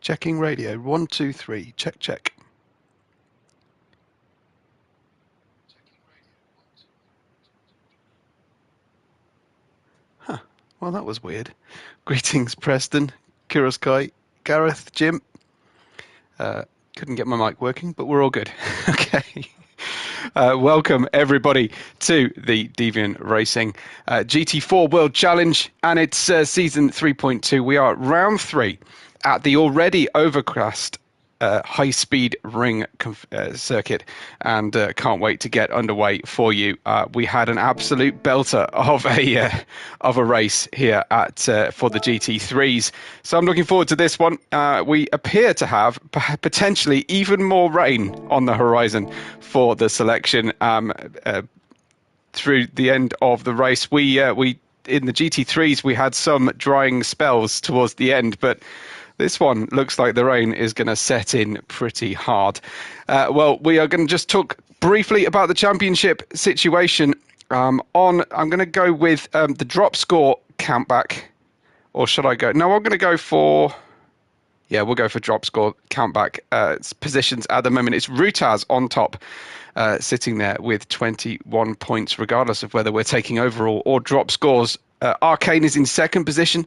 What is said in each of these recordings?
Checking radio. 1, 2, 3. Check, check. Huh. Well, that was weird. Greetings, Preston, Kuroskai, Gareth, Jim. Couldn't get my mic working, but we're all good. Okay. Welcome, everybody, to the Deviant Racing GT4 World Challenge, and it's season 3.2. We are at round 3 at the already overcast HighSpeedRing circuit, and can't wait to get underway for you. We had an absolute belter of a race here at for the GT3s, so I'm looking forward to this one. We appear to have potentially even more rain on the horizon for the selection through the end of the race. We in the GT3s we had some drying spells towards the end, but this one looks like the rain is going to set in pretty hard. Well, we are going to just talk briefly about the championship situation. I'm going to go with the drop score countback, or should I go? No, I'm going to go for. Yeah, we'll go for drop score countback positions at the moment. It's Rutaz on top, sitting there with 21 points, regardless of whether we're taking overall or drop scores. Arcane is in second position,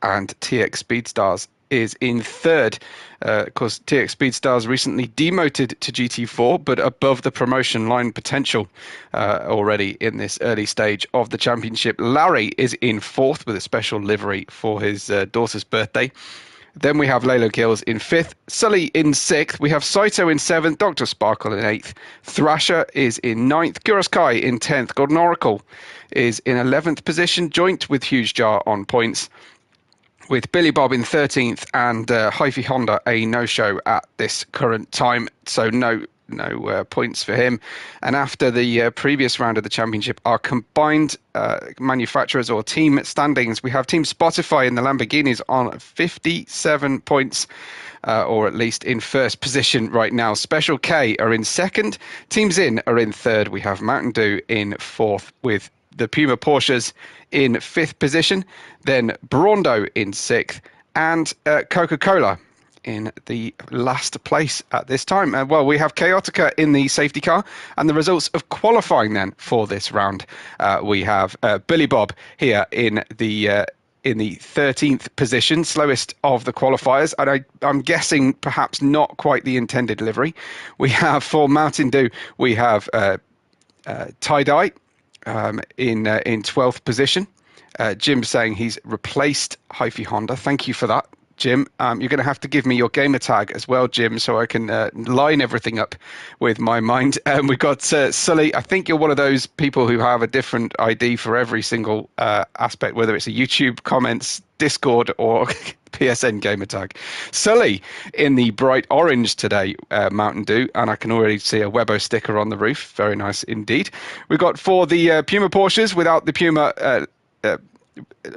and TX Speedstars is in third. Of course, TX Speedstars recently demoted to GT4, but above the promotion line potential already in this early stage of the championship. Larry is in fourth with a special livery for his daughter's birthday. Then we have Lalo Kills in fifth, Sully in sixth, we have Saito in seventh, Dr. Sparkle in eighth, Thrasher is in ninth, Kuroskai in 10th, Golden Oracle is in 11th position, joint with Huge Jar on points, with Billy Bob in 13th and Hyphy Honda a no-show at this current time, so no points for him. And after the previous round of the championship, our combined manufacturers or team standings, we have Team Spotify in the Lamborghinis on 57 points, or at least in first position right now. Special K are in second, Team Zin are in third, we have Mountain Dew in fourth with the Puma Porsches in fifth position, then Brando in sixth, and Coca-Cola in the last place at this time. Well, we have Chaotica in the safety car, and the results of qualifying then for this round. We have Billy Bob here in the 13th position, slowest of the qualifiers, and I'm guessing perhaps not quite the intended livery. We have for Mountain Dew, we have Tie-Dye in 12th position. Jim saying he's replaced Hyphy Honda. Thank you for that, Jim. You're going to have to give me your gamer tag as well, Jim, so I can line everything up with my mind. We've got Sully. I think you're one of those people who have a different ID for every single aspect, whether it's a YouTube comments, Discord, or PSN gamer tag. Sully in the bright orange today, Mountain Dew, and I can already see a Webo sticker on the roof. Very nice indeed. We've got for the Puma Porsches without the Puma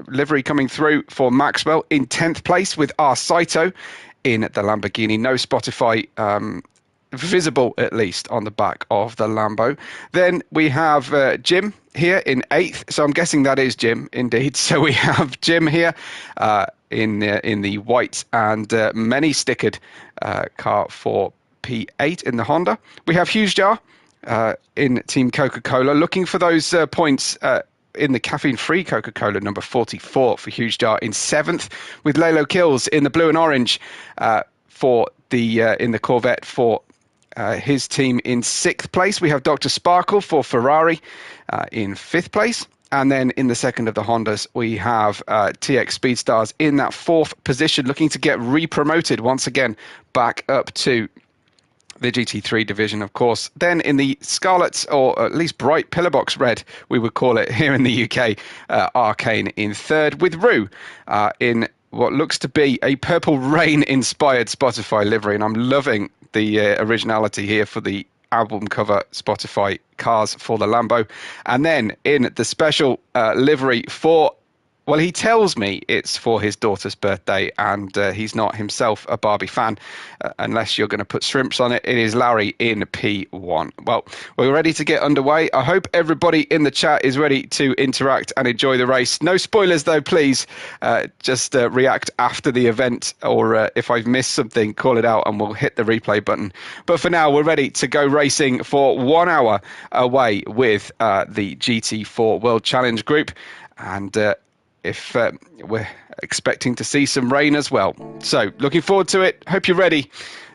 livery coming through for Maxwell in 10th place with our Saito in the Lamborghini. No Spotify visible, at least, on the back of the Lambo. Then we have Jim here in 8th. So I'm guessing that is Jim, indeed. So we have Jim here in the white and many stickered car for P8 in the Honda. We have Huge Jar in Team Coca-Cola, looking for those points in the caffeine-free Coca-Cola, number 44 for Huge Jar in 7th, with Lalo Kills in the blue and orange for the in the Corvette for his team in 6th place. We have Dr. Sparkle for Ferrari in 5th place. And then in the second of the Hondas, we have TX Speedstars in that 4th position, looking to get re-promoted once again back up to the GT3 division, of course. Then in the Scarlet, or at least bright Pillarbox Red, we would call it here in the UK, Arcane in 3rd, with Rue in what looks to be a Purple Rain-inspired Spotify livery. And I'm loving the originality here for the album cover Spotify cars for the Lambo. And then in the special livery for, well, he tells me it's for his daughter's birthday, and he's not himself a Barbie fan, unless you're going to put shrimps on it. It is Larry in P1. Well, we're ready to get underway. I hope everybody in the chat is ready to interact and enjoy the race. No spoilers, though, please. Just react after the event, or if I've missed something, call it out and we'll hit the replay button. But for now, we're ready to go racing for 1 hour away with the GT4 World Challenge Group. And if we're expecting to see some rain as well. So looking forward to it. Hope you're ready.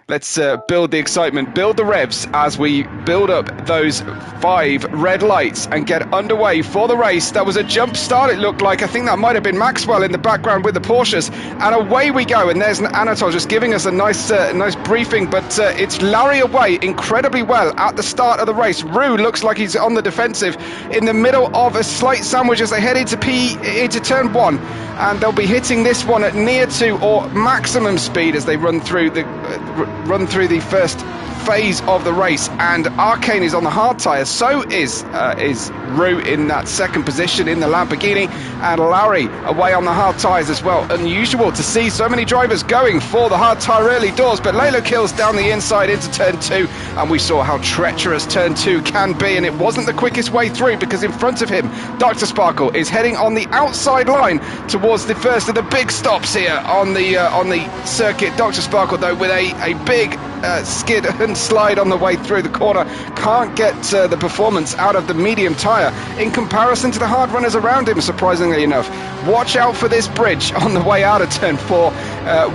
Let's build the excitement, build the revs as we build up those 5 red lights and get underway for the race. That was a jump start, it looked like. I think that might have been Maxwell in the background with the Porsches. And away we go. And there's Anatol just giving us a nice briefing. But it's Larry away incredibly well at the start of the race. Roux looks like he's on the defensive in the middle of a slight sandwich as they head into turn 1. And they'll be hitting this one at near to or maximum speed as they run through the first phase of the race. And Arcane is on the hard tyres, so is Roux in that second position in the Lamborghini, and Larry away on the hard tyres as well. Unusual to see so many drivers going for the hard tyre early doors, but Lalo Kills down the inside into turn 2, and we saw how treacherous turn 2 can be, and it wasn't the quickest way through because in front of him Dr. Sparkle is heading on the outside line towards the first of the big stops here on the circuit. Dr. Sparkle though with a big skid and slide on the way through the corner, can't get the performance out of the medium tyre in comparison to the hard runners around him, surprisingly enough. Watch out for this bridge on the way out of turn 4.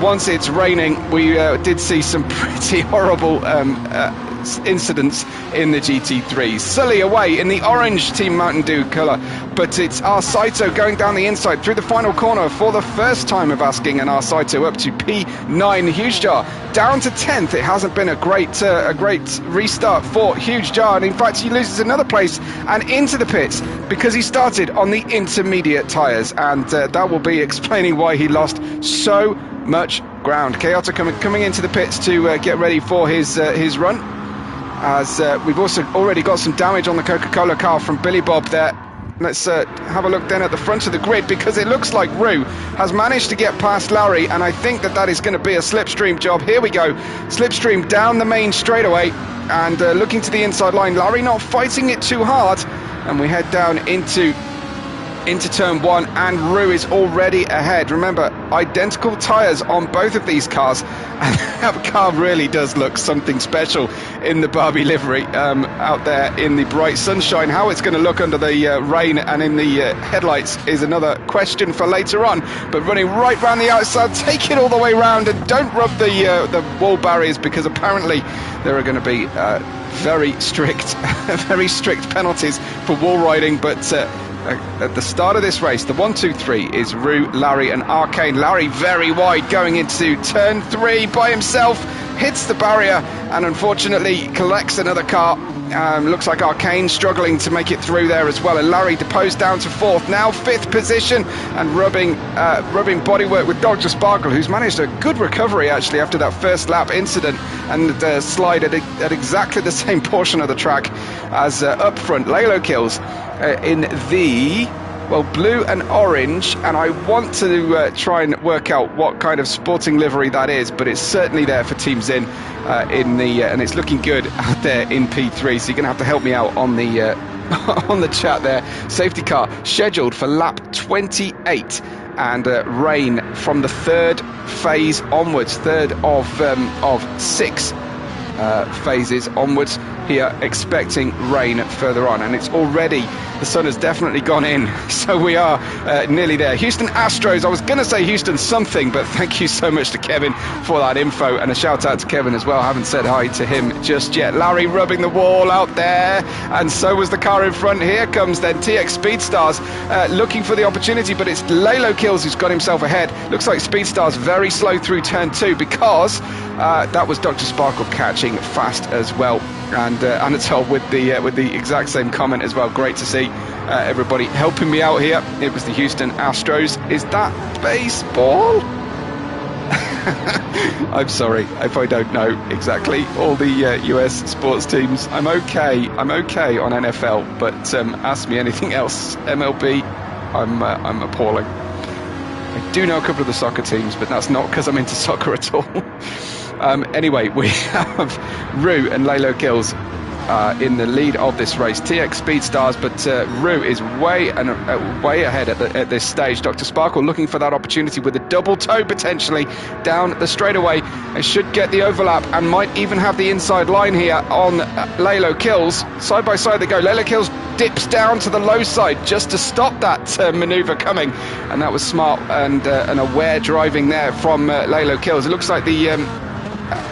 Once it's raining, we did see some pretty horrible incidents in the GT3. Sully away in the orange Team Mountain Dew colour, but it's Arsaito going down the inside through the final corner for the first time of asking, and Arsaito up to P9. Huge Jar down to 10th. It hasn't been a great restart for Huge Jar, and in fact he loses another place and into the pits because he started on the intermediate tyres, and that will be explaining why he lost so much ground. Kyoto coming into the pits to get ready for his run, as we've also already got some damage on the Coca-Cola car from Billy Bob there. Let's have a look then at the front of the grid, because it looks like Roux has managed to get past Larry, and I think that is going to be a slipstream job. Here we go, slipstream down the main straightaway, and looking to the inside line. Larry not fighting it too hard, and we head down into turn 1, and Roux is already ahead. Remember, identical tyres on both of these cars, and that car really does look something special in the Barbie livery out there in the bright sunshine. How it's going to look under the rain and in the headlights is another question for later on, but running right round the outside, take it all the way round, and don't rub the wall barriers, because apparently there are going to be very strict penalties for wall riding. But at the start of this race, the 1, 2, 3 is Roux, Larry and Arcane. Larry very wide going into turn 3 by himself, hits the barrier and unfortunately collects another car. Looks like Arcane struggling to make it through there as well, and Larry deposed down to 4th, now 5th position, and rubbing bodywork with Dr. Sparkle, who's managed a good recovery actually after that first lap incident, and slide at exactly the same portion of the track as up front. Lalo Kills in the blue and orange, and I want to try and work out what kind of sporting livery that is, but it's certainly there for Team Zin and it's looking good out there in P3, so you're going to have to help me out on the on the chat there. Safety car scheduled for lap 28, and rain from the 3rd phase onwards, 3rd of 6 phases onwards here, expecting rain further on, and it's already, the sun has definitely gone in, so we are nearly there. Houston Astros, I was going to say Houston something, but thank you so much to Kevin for that info, and a shout out to Kevin as well. I haven't said hi to him just yet. Larry rubbing the wall out there, and so was the car in front. Here comes then TX Speedstars looking for the opportunity, but it's Lalo Kills who's got himself ahead. Looks like Speedstars very slow through turn 2, because that was Dr. Sparkle catching fast as well, and Anatol with the exact same comment as well. Great to see everybody helping me out here. It was the Houston Astros. Is that baseball? I'm sorry if I don't know exactly all the US sports teams. I'm okay on NFL, but ask me anything else. MLB, I'm appalling. I do know a couple of the soccer teams, but that's not because I'm into soccer at all. Anyway, we have Roux and Lalo Kills in the lead of this race. TX Speedstars, but Roux is way ahead at this stage. Dr. Sparkle looking for that opportunity with a double toe potentially down the straightaway, and should get the overlap and might even have the inside line here on Lalo Kills. Side by side they go. Lalo Kills dips down to the low side just to stop that maneuver coming, and that was smart and aware driving there from Lalo Kills. It looks like the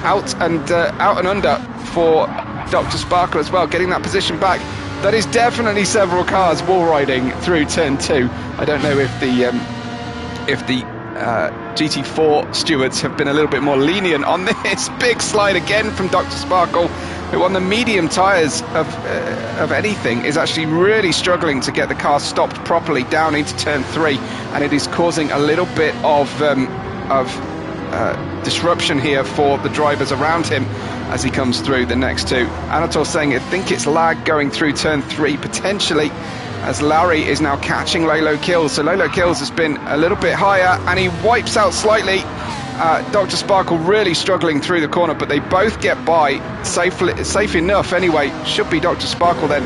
out and under for Dr. Sparkle as well, getting that position back. That is definitely several cars wall riding through turn 2. I don't know if the GT4 stewards have been a little bit more lenient on this. Big slide again from Dr. Sparkle, who on the medium tyres of anything is actually really struggling to get the car stopped properly down into turn 3, and it is causing a little bit of disruption here for the drivers around him as he comes through the next two. Anatol saying I think it's lag going through turn 3 potentially, as Larry is now catching Lalo Kills. So Lalo Kills has been a little bit higher and he wipes out slightly. Dr. Sparkle really struggling through the corner, but they both get by safe enough anyway. Should be Dr. Sparkle then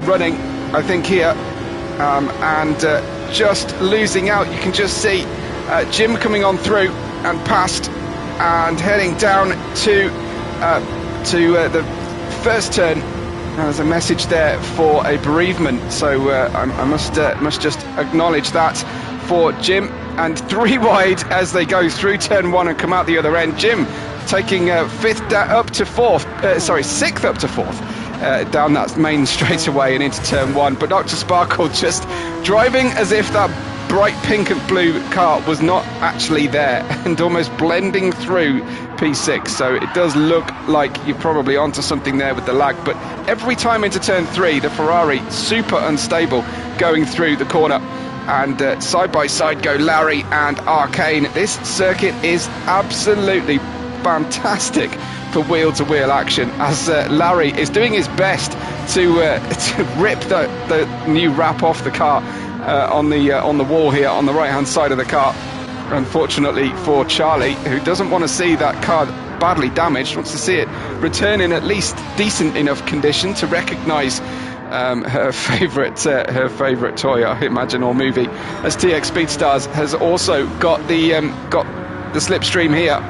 running, I think, here, and just losing out. You can just see Jim coming on through and past and heading down to the first turn. There's a message there for a bereavement, so I must just acknowledge that for Jim. And 3 wide as they go through turn 1 and come out the other end. Jim taking 6th up to 4th down that main straightaway and into turn 1. But Dr. Sparkle just driving as if that bright pink and blue car was not actually there, and almost blending through P6. So it does look like you're probably onto something there with the lag. But every time into turn 3, the Ferrari super unstable going through the corner. And side by side go Larry and Arcane. This circuit is absolutely fantastic for wheel-to-wheel action, as Larry is doing his best to rip the new wrap off the car on the wall here on the right-hand side of the car. Unfortunately for Charlie, who doesn't want to see that car badly damaged, wants to see it return in at least decent enough condition to recognise her favourite toy, I imagine, or movie, as TX Speedstars has also got the slipstream here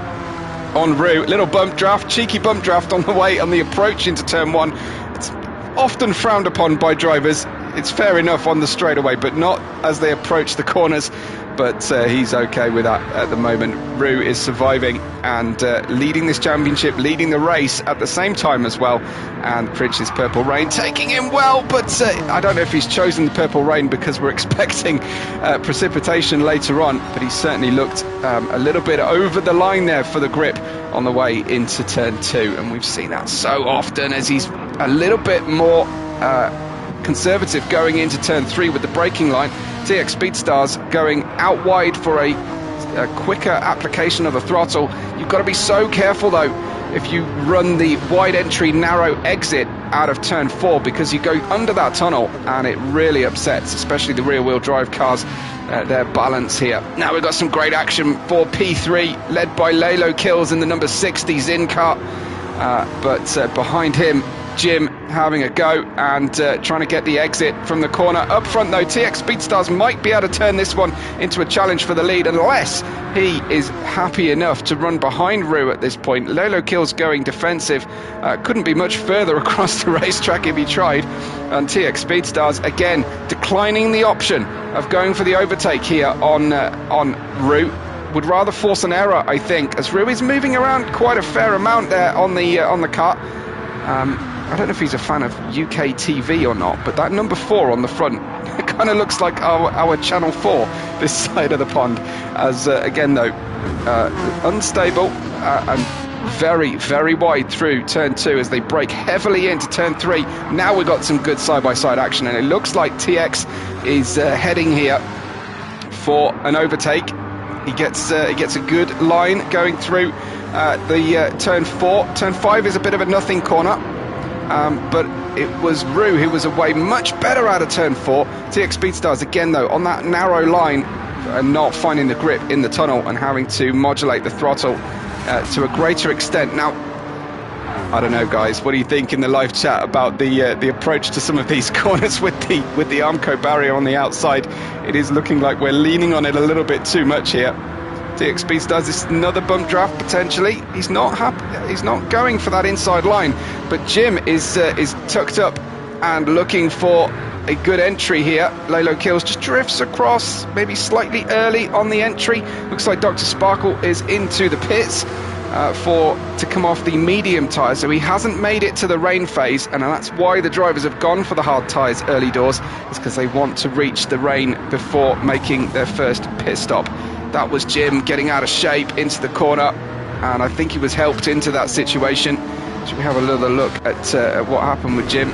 on Rue. Little bump draft, cheeky bump draft on the way on the approach into turn 1. It's often frowned upon by drivers. It's fair enough on the straightaway, but not as they approach the corners. But he's okay with that at the moment. Rue is surviving and leading this championship, leading the race at the same time as well. And Prince's Purple Rain taking him well, but I don't know if he's chosen the Purple Rain because we're expecting precipitation later on. But he certainly looked a little bit over the line there for the grip on the way into turn 2. And we've seen that so often as he's a little bit more conservative going into turn 3 with the braking line. TX Speedstars going out wide for a quicker application of the throttle. You've got to be so careful though if you run the wide entry narrow exit out of turn 4, because you go under that tunnel and it really upsets especially the rear wheel drive cars, their balance here. Now we've got some great action for P3 led by Lalo Kills in the number 60 Zin car, but behind him Jim having a go and trying to get the exit from the corner. Up front though, TX Speedstars might be able to turn this one into a challenge for the lead, unless he is happy enough to run behind Rue at this point. Lalo Kills going defensive, couldn't be much further across the racetrack if he tried. And TX Speedstars again declining the option of going for the overtake here on Rue. Would rather force an error, I think, as Rue is moving around quite a fair amount there on the car. I don't know if he's a fan of UK TV or not, but that number 4 on the front kind of looks like our Channel 4 this side of the pond. As again though, unstable and very, very wide through turn 2 as they brake heavily into turn 3. Now we've got some good side-by-side action, and it looks like TX is heading here for an overtake. He gets a good line going through the turn 4. Turn 5 is a bit of a nothing corner. But it was Rue who was away much better out of turn 4. TX Speedstars again though on that narrow line and not finding the grip in the tunnel and having to modulate the throttle to a greater extent. Now, I don't know guys, what do you think in the live chat about the approach to some of these corners with the Armco barrier on the outside? It is looking like we're leaning on it a little bit too much here. TX Speedstars, this another bump draft potentially. He's not happy. He's not going for that inside line, but Jim is tucked up and looking for a good entry here. Lalo Kills just drifts across, maybe slightly early on the entry. Looks like Dr. Sparkle is into the pits, to come off the medium tyre, so he hasn't made it to the rain phase, and that's why the drivers have gone for the hard tyres early doors. It's because they want to reach the rain before making their first pit stop. That was Jim getting out of shape into the corner, and I think he was helped into that situation. Should we have a little look at what happened with Jim?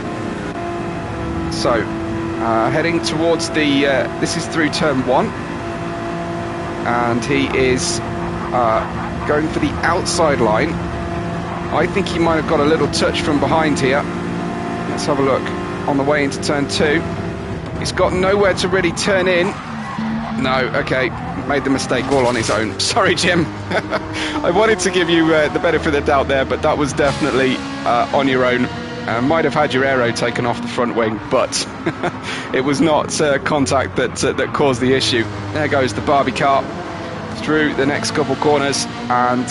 So heading towards the this is through turn 1, and he is going for the outside line. I think he might have got a little touch from behind here. Let's have a look. On the way into turn 2, he's got nowhere to really turn in. No, okay, made the mistake all on his own. Sorry, Jim. I wanted to give you the benefit of the doubt there, but that was definitely on your own. Might have had your aero taken off the front wing, but it was not contact that caused the issue. There goes the Barbie car through the next couple corners, and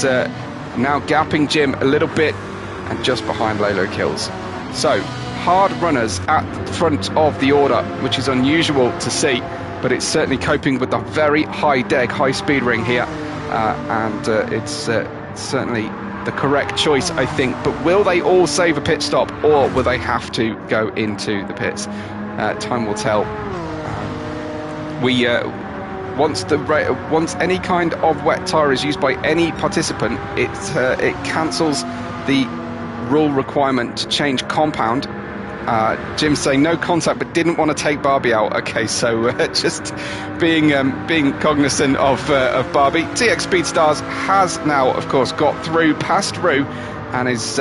now gapping Jim a little bit and just behind Lalo Kills. So hard runners at the front of the order, which is unusual to see, but it's certainly coping with the very high deck, high speed ring here, and it's certainly the correct choice, I think. But will they all save a pit stop, or will they have to go into the pits? Time will tell. Once any kind of wet tyre is used by any participant, it cancels the rule requirement to change compound. Jim's saying no contact, but didn't want to take Barbie out. Okay, so just being cognizant of Barbie. TX Speedstars has now, of course, passed through, and is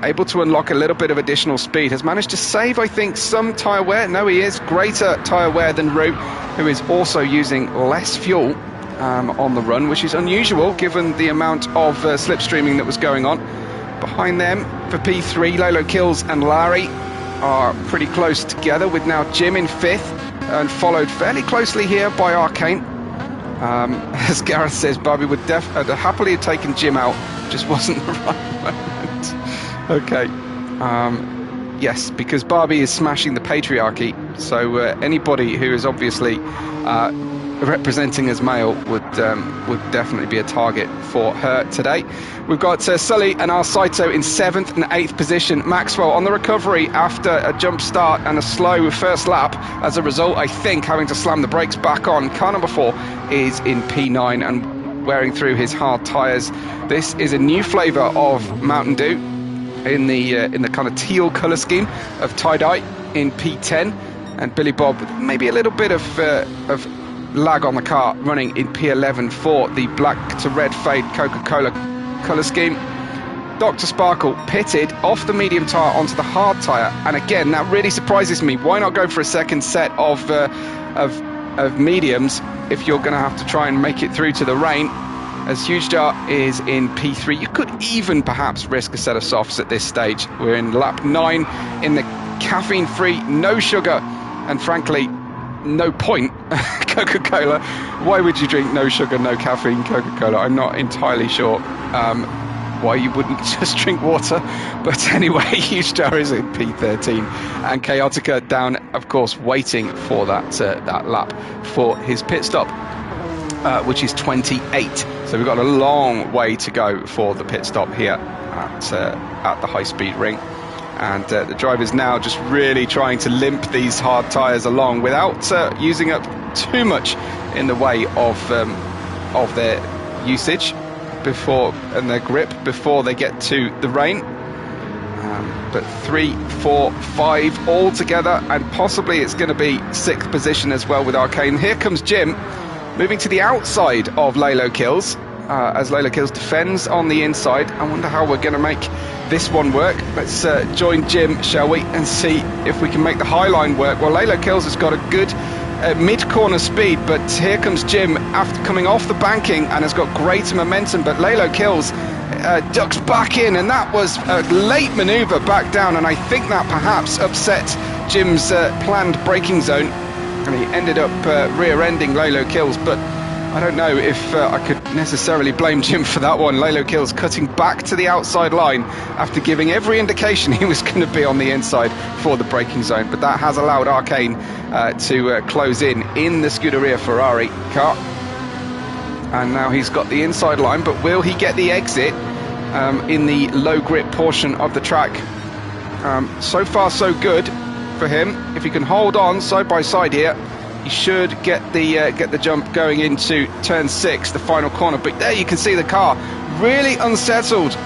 able to unlock a little bit of additional speed. Has managed to save, I think, some tyre wear. No, he is greater tyre wear than Root, who is also using less fuel on the run, which is unusual given the amount of slipstreaming that was going on. Behind them for P3, Lalo Kills and Larry are pretty close together, with now Jim in 5th and followed fairly closely here by Arcane. As Gareth says, Barbie would happily have taken Jim out, just wasn't the right moment. Okay, yes, because Barbie is smashing the patriarchy, so anybody who is obviously representing as male would definitely be a target for her today. We've got Sully and Alsaito in 7th and 8th position. Maxwell on the recovery after a jump start and a slow first lap. As a result, I think, having to slam the brakes back on. Car number 4 is in P9 and wearing through his hard tyres. This is a new flavour of Mountain Dew in the kind of teal colour scheme of tie-dye in P10, and Billy Bob with maybe a little bit of lag on the car running in P11 for the black to red fade Coca-Cola colour scheme. Dr. Sparkle pitted off the medium tyre onto the hard tyre, and again that really surprises me. Why not go for a second set of mediums if you're going to have to try and make it through to the rain? As Huge Jar is in P3, you could even perhaps risk a set of softs at this stage. We're in lap 9 in the caffeine-free, no sugar, and frankly, no point Coca-Cola. Why would you drink no sugar, no caffeine Coca-Cola? I'm not entirely sure why you wouldn't just drink water. But anyway, Huge Jar is in P13, and Chaotica down, of course, waiting for that lap for his pit stop, which is 28. So we've got a long way to go for the pit stop here at the high speed ring. And the driver's now just really trying to limp these hard tyres along without using up too much in the way of their usage and their grip before they get to the rain. But 3, 4, 5 all together, and possibly it's going to be 6th position as well with Arcane. Here comes Jim, moving to the outside of Lalo Kills, as Lalo Kills defends on the inside. I wonder how we're going to make this one work. Let's join Jim, shall we, and see if we can make the high line work. Well, Lalo Kills has got a good mid-corner speed, but here comes Jim after coming off the banking and has got greater momentum, but Lalo Kills ducks back in, and that was a late manoeuvre back down, and I think that perhaps upset Jim's planned braking zone, and he ended up rear-ending Lalo Kills. But I don't know if I could necessarily blame Jim for that one. Lalo Kills cutting back to the outside line after giving every indication he was going to be on the inside for the braking zone, but that has allowed Arcane to close in the Scuderia Ferrari car. And now he's got the inside line, but will he get the exit? in the low grip portion of the track. So far so good for him. If he can hold on side by side here, he should get the jump going into turn 6, the final corner. But there you can see the car really unsettled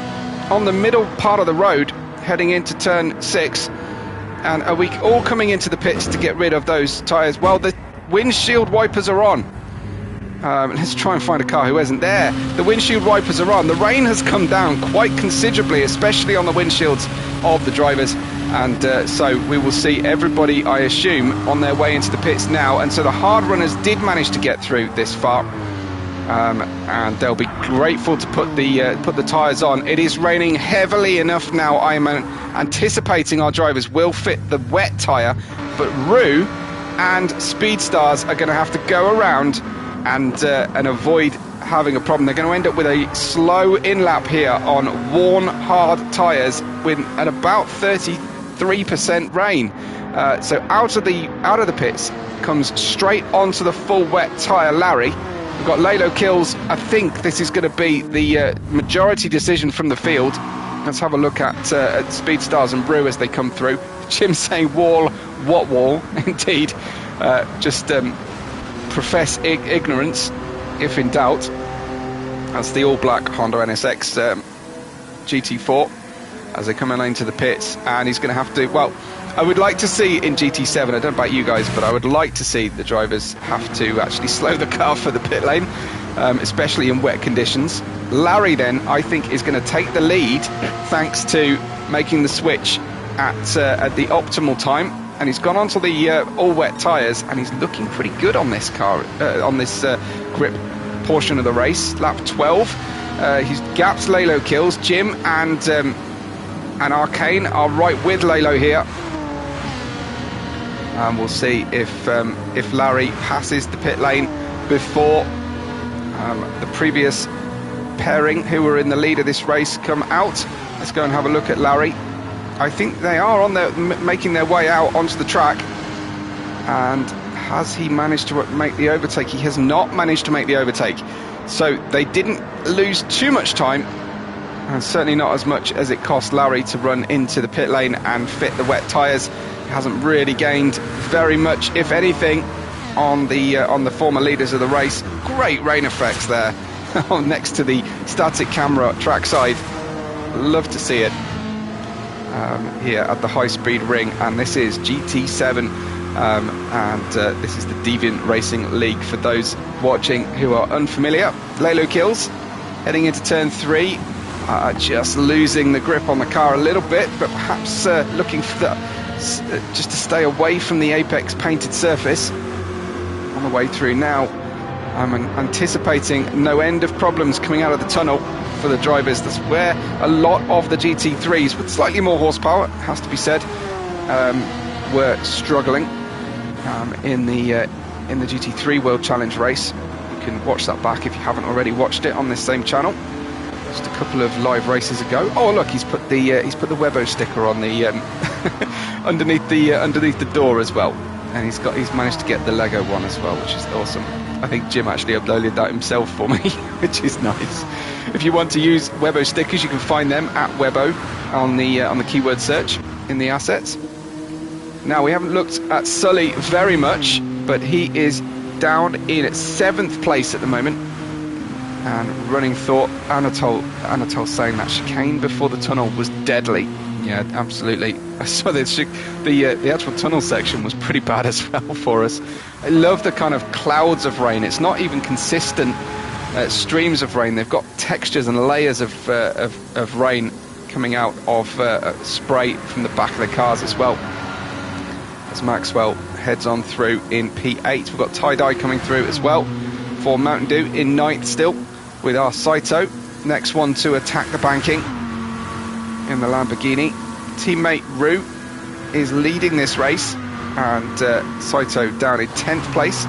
on the middle part of the road heading into turn 6. And are we all coming into the pits to get rid of those tyres? Well, the windshield wipers are on. Let's try and find a car who isn't there. The windshield wipers are on. The rain has come down quite considerably, especially on the windshields of the drivers. And so we will see everybody, I assume, on their way into the pits now. And so the hard runners did manage to get through this far. And they'll be grateful to put the tyres on. It is raining heavily enough now. I'm anticipating our drivers will fit the wet tyre, but Rue and Speedstars are going to have to go around and avoid having a problem. They're going to end up with a slow in-lap here on worn hard tyres with at about 33% rain. So out of the pits comes straight onto the full wet tyre Larry. We've got Lalo Kills. I think this is going to be the majority decision from the field. Let's have a look at Speedstars and Brew as they come through. Jim saying wall, what wall? Indeed. Just profess ignorance if in doubt. That's the all-black Honda NSX GT4 as they come into the pits, and he's going to have to, well, I would like to see in GT7, I don't know about you guys, but I would like to see the drivers have to actually slow the car for the pit lane, especially in wet conditions. Larry then, I think, is going to take the lead thanks to making the switch at the optimal time, and he's gone onto the all-wet tyres, and he's looking pretty good on this car, on this grip portion of the race. Lap 12, he's gapped Lalo Kills. Jim and Arcane are right with Lalo here. And we'll see if Larry passes the pit lane before the previous pairing who were in the lead of this race come out. Let's go and have a look at Larry. I think they are on their making their way out onto the track. And has he managed to make the overtake? He has not managed to make the overtake. So they didn't lose too much time, and certainly not as much as it cost Larry to run into the pit lane and fit the wet tyres. He hasn't really gained very much, if anything, on the former leaders of the race. Great rain effects there next to the static camera trackside. Love to see it here at the HighSpeedRing, and this is GT7, and this is the Deviant Racing League for those watching who are unfamiliar. Lalo Kills heading into turn 3. Just losing the grip on the car a little bit, but perhaps looking for just to stay away from the apex painted surface on the way through now. I'm anticipating no end of problems coming out of the tunnel for the drivers. That's where a lot of the GT3s with slightly more horsepower, has to be said, were struggling in the GT3 World Challenge race. You can watch that back if you haven't already watched it on this same channel. Just a couple of live races ago. Oh look, he's put the Webo sticker on the underneath the door as well, and he's managed to get the Lego one as well, which is awesome. I think Jim actually uploaded that himself for me, which is nice. If you want to use Webo stickers, you can find them at Webo on the keyword search in the assets. Now we haven't looked at Sully very much, but he is down in 7th place at the moment. And running thought, Anatol saying that chicane before the tunnel was deadly. Yeah, absolutely. I saw the actual tunnel section was pretty bad as well for us. I love the kind of clouds of rain. It's not even consistent streams of rain. They've got textures and layers of rain coming out of spray from the back of the cars as well. As Maxwell heads on through in P8. We've got Tie-Dye coming through as well for Mountain Dew in 9th still, with our Saito, next one to attack the banking in the Lamborghini. Teammate Rue is leading this race, and Saito down in 10th place.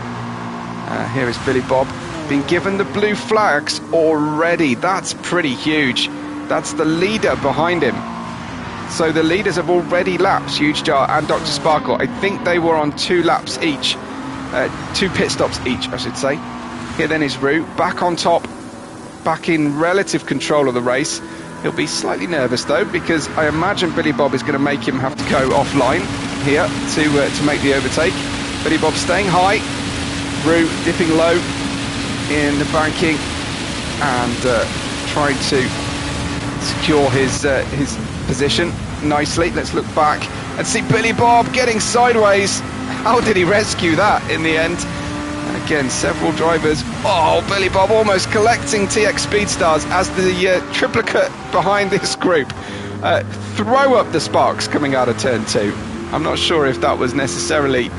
Here is Billy Bob, being given the blue flags already. That's pretty huge. That's the leader behind him. So the leaders have already lapped Huge Jar and Dr. Sparkle. I think they were on 2 laps each, 2 pit stops each, I should say. Here then is Rue, back on top, back in relative control of the race. He'll be slightly nervous though, because I imagine Billy Bob is going to make him have to go offline here to make the overtake. Billy Bob staying high, Roux dipping low in the banking and trying to secure his position nicely. Let's look back and see Billy Bob getting sideways. How did he rescue that in the end? And again, several drivers. Oh, Billy Bob almost collecting TX Speedstars as the triplicate behind this group throw up the sparks coming out of turn 2. I'm not sure if that was necessarily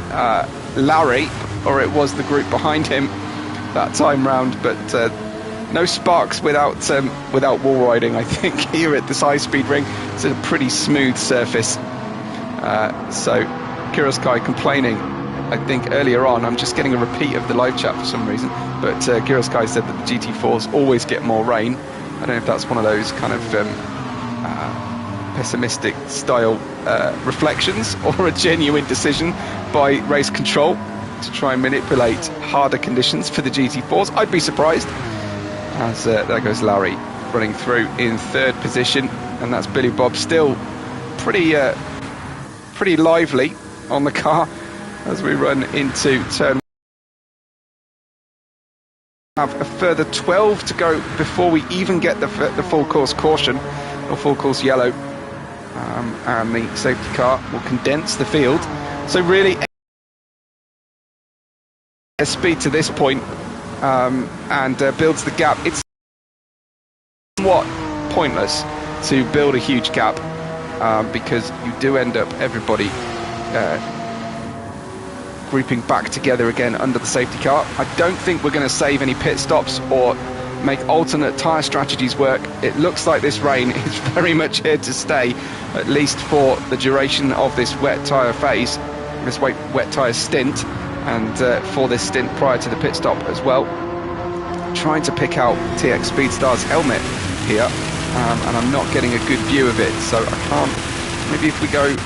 Larry or it was the group behind him that time round, but no sparks without wall riding, I think, here at this HighSpeedRing. It's a pretty smooth surface. So Kiroskai complaining, I think, earlier on. I'm just getting a repeat of the live chat for some reason, but Kiroskai said that the GT4s always get more rain. I don't know if that's one of those kind of pessimistic style reflections or a genuine decision by race control to try and manipulate harder conditions for the GT4s. I'd be surprised. As there goes Larry running through in 3rd position, and that's Billy Bob still pretty lively on the car as we run into turn. Have a further 12 to go before we even get the full course caution or full course yellow, and the safety car will condense the field. So really, speed to this point. And builds the gap. It's somewhat pointless to build a huge gap because you do end up everybody grouping back together again under the safety car. I don't think we're going to save any pit stops or make alternate tyre strategies work. It looks like this rain is very much here to stay, at least for the duration of this wet tyre phase, this wet tyre stint. And for this stint prior to the pit stop as well, trying to pick out TX Speedstar's helmet here, and I'm not getting a good view of it, so I can't. Maybe if we go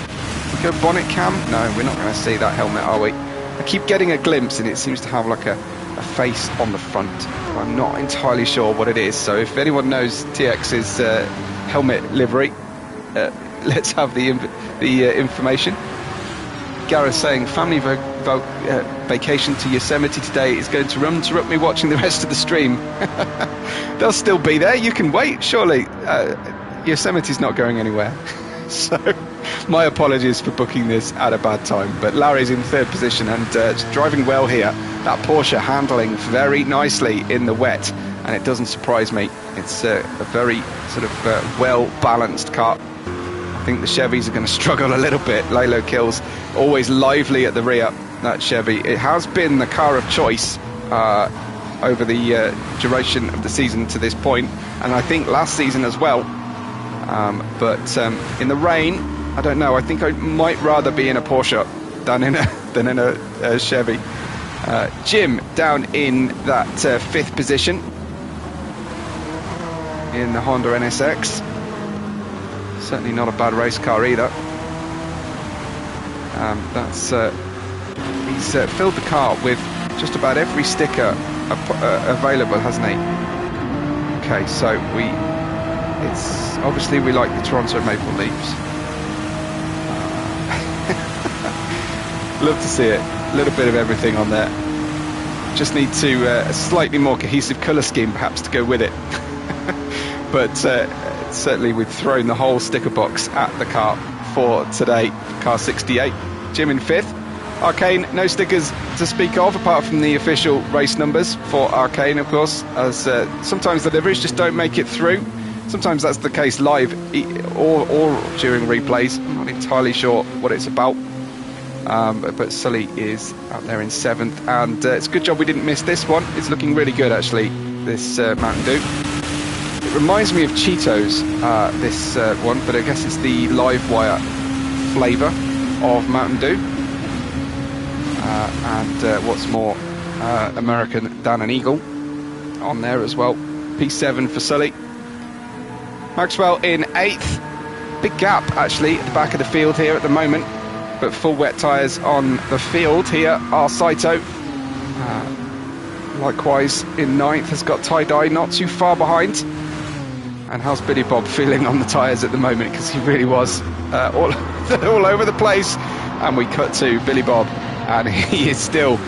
bonnet cam. No, we're not going to see that helmet, are we? I keep getting a glimpse, and it seems to have like a face on the front. I'm not entirely sure what it is. So if anyone knows TX's helmet livery, let's have the information. Gareth saying family vacation to Yosemite today is going to interrupt me watching the rest of the stream. They'll still be there. You can wait, surely. Yosemite's not going anywhere. So my apologies for booking this at a bad time. But Larry's in 3rd position and driving well here. That Porsche handling very nicely in the wet, and it doesn't surprise me. It's a very sort of well-balanced car. I think the Chevys are going to struggle a little bit. Lalo Kills always lively at the rear, that Chevy. It has been the car of choice over the duration of the season to this point, and I think last season as well. But in the rain, I don't know. I think I might rather be in a Porsche than in a Chevy. Jim down in that 5th position in the Honda NSX. Certainly not a bad race car either. He's filled the car with just about every sticker available, hasn't he? Okay, so it's obviously we like the Toronto Maple Leafs. Love to see it. A little bit of everything on there. Just need to a slightly more cohesive colour scheme perhaps to go with it. But certainly we've thrown the whole sticker box at the car for today. Car 68. Jim in 5th. Arcane, no stickers to speak of apart from the official race numbers for Arcane, of course, as sometimes the liveries just don't make it through. Sometimes that's the case live or during replays. I'm not entirely sure what it's about. But Sully is out there in 7th, and it's a good job we didn't miss this one. It's looking really good actually, this Mountain Dew. It reminds me of Cheetos, this one, but I guess it's the live wire flavour of Mountain Dew. And what's more American than an Eagle on there as well. P7 for Sully. Maxwell in 8th. Big gap actually at the back of the field here at the moment, but full wet tyres on the field here are Saito. Likewise in 9th has got tie-dye, not too far behind. And how's Billy Bob feeling on the tyres at the moment? Because he really was all over the place. And we cut to Billy Bob, and he is still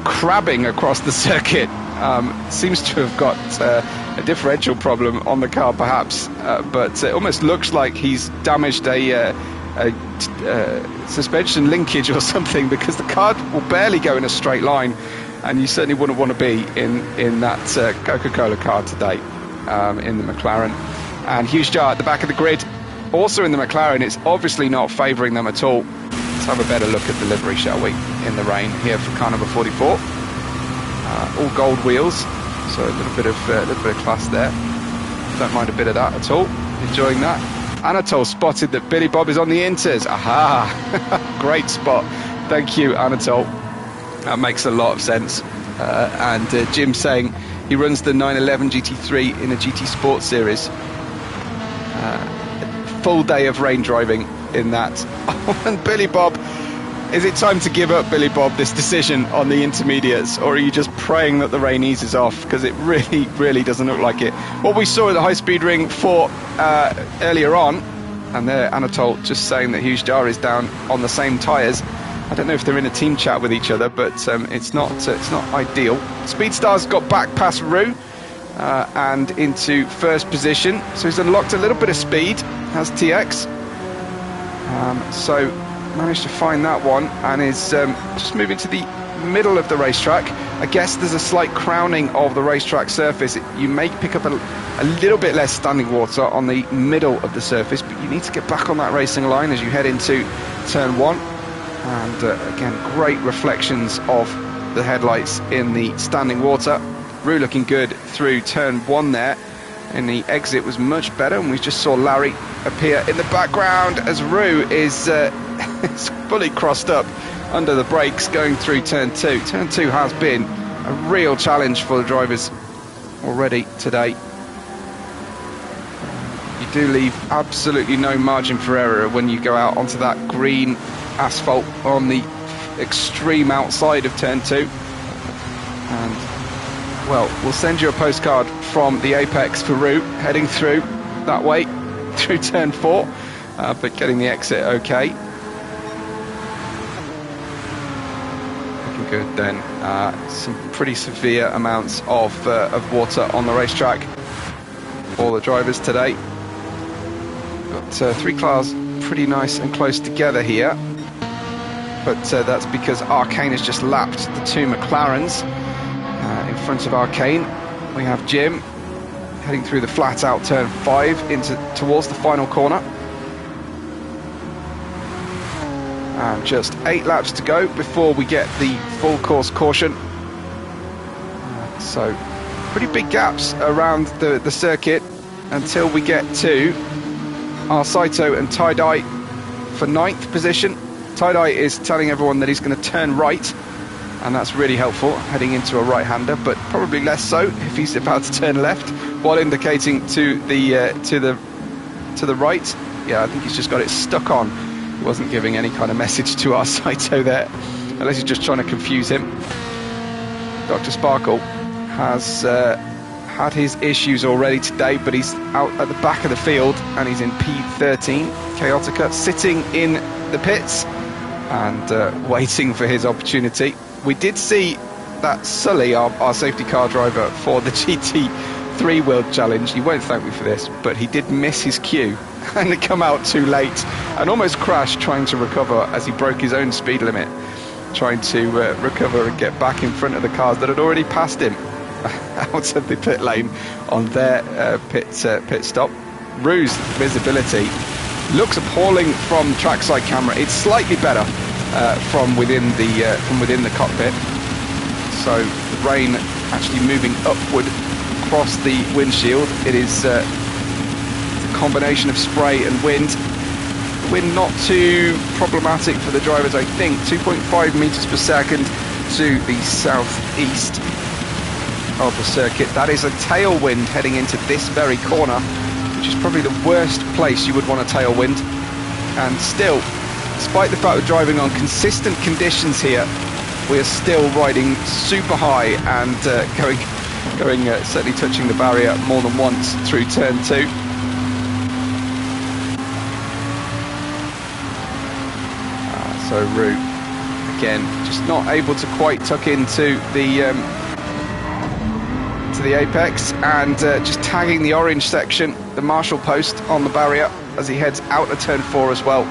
crabbing across the circuit. Seems to have got a differential problem on the car, perhaps, but it almost looks like he's damaged a suspension linkage or something, because the car will barely go in a straight line, and you certainly wouldn't want to be in that Coca-Cola car today, in the McLaren. And Hughes Jar at the back of the grid, also in the McLaren. It's obviously not favouring them at all. Let's have a better look at the livery, shall we, in the rain here for car number 44. All gold wheels, so a little bit of class there. Don't mind a bit of that at all. Enjoying that. Anatol spotted that Billy Bob is on the inters. Aha! Great spot. Thank you, Anatol. That makes a lot of sense. And Jim saying he runs the 911 GT3 in a GT Sport series. Full day of rain driving in that. Oh, and Billy Bob, is it time to give up, Billy Bob, this decision on the intermediates, or are you just praying that the rain eases off? Because it really doesn't look like it. What we saw at the High-Speed-Ring for earlier on, and there Anatol just saying that Hughes Jar is down on the same tyres. I don't know if they're in a team chat with each other, but it's not ideal. Speedstar's got back past Roux and into first position, so he's unlocked a little bit of speed, has TX. So managed to find that one, and is just moving to the middle of the racetrack. I guess there's a slight crowning of the racetrack surface. You may pick up a little bit less standing water on the middle of the surface, but you need to get back on that racing line as you head into turn 1. And again, great reflections of the headlights in the standing water. Roux looking good through turn 1 there, and the exit was much better, and we just saw Larry appear in the background as Roux is it's fully crossed up under the brakes going through turn 2. Turn 2 has been a real challenge for the drivers already today. You do leave absolutely no margin for error when you go out onto that green asphalt on the extreme outside of turn 2. And well, we'll send you a postcard from the apex for Roux heading through that way through turn 4, but getting the exit okay. Good then. Some pretty severe amounts of water on the racetrack for the drivers today. Got 3 cars pretty nice and close together here, but that's because Arcane has just lapped the 2 McLarens. In front of Arcane we have Jim heading through the flat out turn 5 towards the final corner. And just 8 laps to go before we get the full course caution. So pretty big gaps around the circuit until we get to our Saito and Tie-Dye for 9th position. Tie-Dye is telling everyone that he's going to turn right, and that's really helpful heading into a right-hander, but probably less so if he's about to turn left, while indicating to the right. Yeah, I think he's just got it stuck on. He wasn't giving any kind of message to our Saito there, unless he's just trying to confuse him. Dr. Sparkle has had his issues already today, but he's out at the back of the field, and he's in P13. Chaotica sitting in the pits and waiting for his opportunity. We did see that Sully, our safety car driver for the GT3 World Challenge, he won't thank me for this, but he did miss his cue and come out too late and almost crashed trying to recover as he broke his own speed limit, trying to recover and get back in front of the cars that had already passed him out of the pit lane on their pit stop. Roux's visibility looks appalling from trackside camera. It's slightly better from within the cockpit. So the rain actually moving upward across the windshield. It is a combination of spray and wind. The wind not too problematic for the drivers, I think. 2.5 meters per second to the southeast of the circuit. That is a tailwind heading into this very corner, which is probably the worst place you would want a tailwind. And still, despite the fact we're driving on consistent conditions here, we are still riding super high and going going certainly touching the barrier more than once through turn 2. So Roux again just not able to quite tuck into the to the apex, and just tagging the orange section, the marshal post on the barrier as he heads out of turn 4 as well.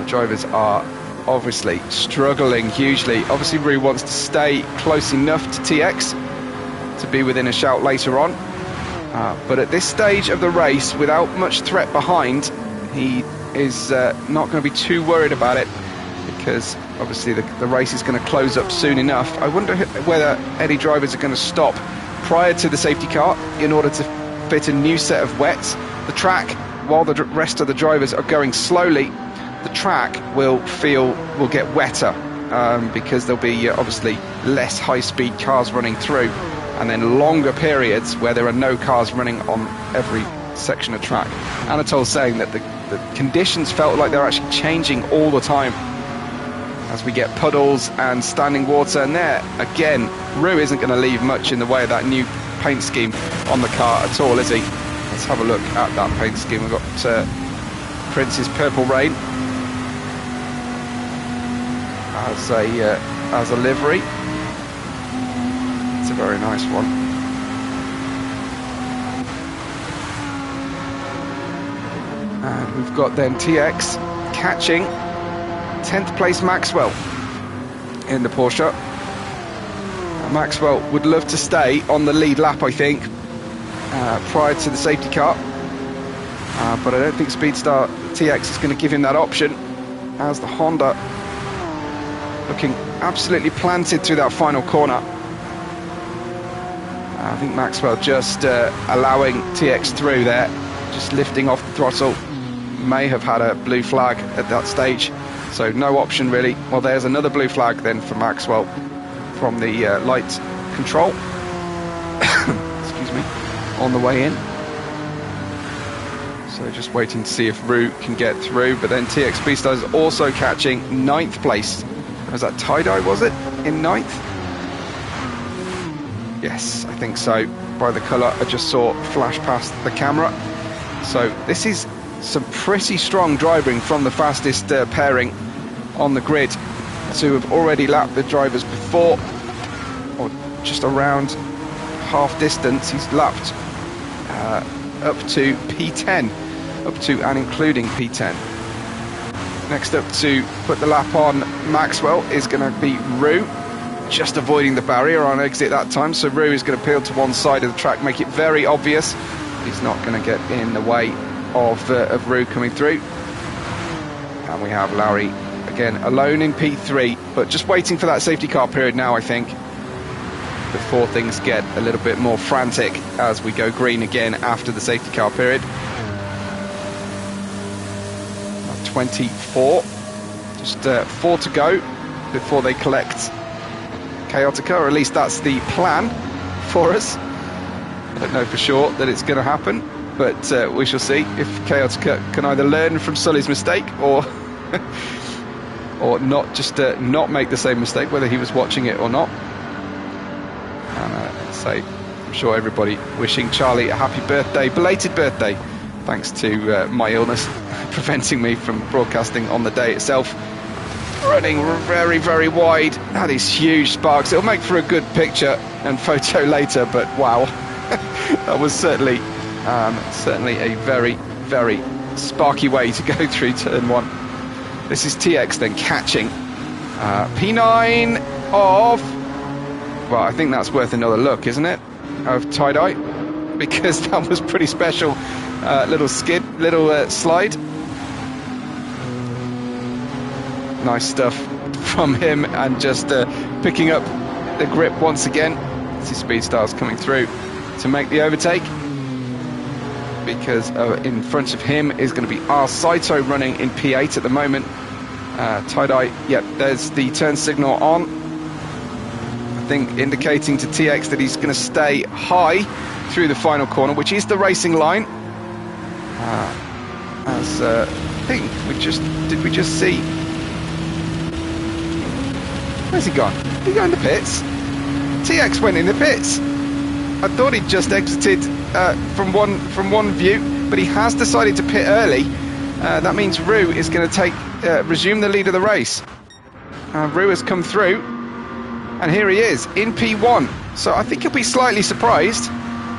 The drivers are obviously struggling hugely. Obviously Roux wants to stay close enough to TX to be within a shout later on, but at this stage of the race, without much threat behind, he is not going to be too worried about it, because obviously the race is going to close up soon enough. I wonder whether any drivers are going to stop prior to the safety car in order to fit a new set of wets. The track, while the rest of the drivers are going slowly, the track will get wetter, because there'll be obviously less high-speed cars running through, and then longer periods where there are no cars running on every section of track. Anatol's saying that the conditions felt like they're actually changing all the time as we get puddles and standing water, and there again Roux isn't going to leave much in the way of that new paint scheme on the car at all, is he? Let's have a look at that paint scheme. We've got Prince's Purple Rain as a livery. It's a very nice one. And we've got then TX catching 10th place Maxwell in the Porsche. Maxwell would love to stay on the lead lap, I think, prior to the safety car, but I don't think Speedstar TX is going to give him that option, as the Honda looking absolutely planted through that final corner. I think Maxwell just allowing TX through there, just lifting off the throttle. May have had a blue flag at that stage, so no option really. Well, there's another blue flag then for Maxwell from the light control excuse me, on the way in. So just waiting to see if Roux can get through, but then TX Speedstar is also catching 9th place. Was that tie-dye, was it, in 9th? Yes, I think so, by the colour I just saw flash past the camera. So this is some pretty strong driving from the fastest pairing on the grid, to have already lapped the drivers before, or just around half distance. He's lapped up to P10, up to and including P10. Next up to put the lap on Maxwell is going to be Roux, just avoiding the barrier on exit that time. So Roux is going to peel to one side of the track, make it very obvious he's not going to get in the way of Roux coming through. And we have Lowry again alone in P3, but just waiting for that safety car period now, I think, before things get a little bit more frantic as we go green again after the safety car period. 24, just 4 to go before they collect Chaotica, or at least that's the plan for us. I don't know for sure that it's going to happen, but we shall see if Chaotica can either learn from Sully's mistake or or not, just not make the same mistake, whether he was watching it or not. And so I'm sure everybody wishing Charlie a happy birthday, belated birthday, thanks to my illness preventing me from broadcasting on the day itself. Running very, very wide. That is huge sparks. It'll make for a good picture and photo later, but wow, that was certainly a very, very sparky way to go through turn 1. This is TX then catching P9 of, well, I think that's worth another look, isn't it, of tie-dye, because that was pretty special. Little skid, little slide. Nice stuff from him, and just picking up the grip once again. This is Speedstar's coming through to make the overtake, because in front of him is going to be R Saito running in P8 at the moment. Tie-dye, yep, there's the turn signal on, I think indicating to TX that he's going to stay high through the final corner, which is the racing line. As I think did we just see, where's he gone? Did he go in the pits? TX went in the pits. I thought he'd just exited from one view, but he has decided to pit early. That means Roux is going to resume the lead of the race. Roux has come through, and here he is in P1. So I think he'll be slightly surprised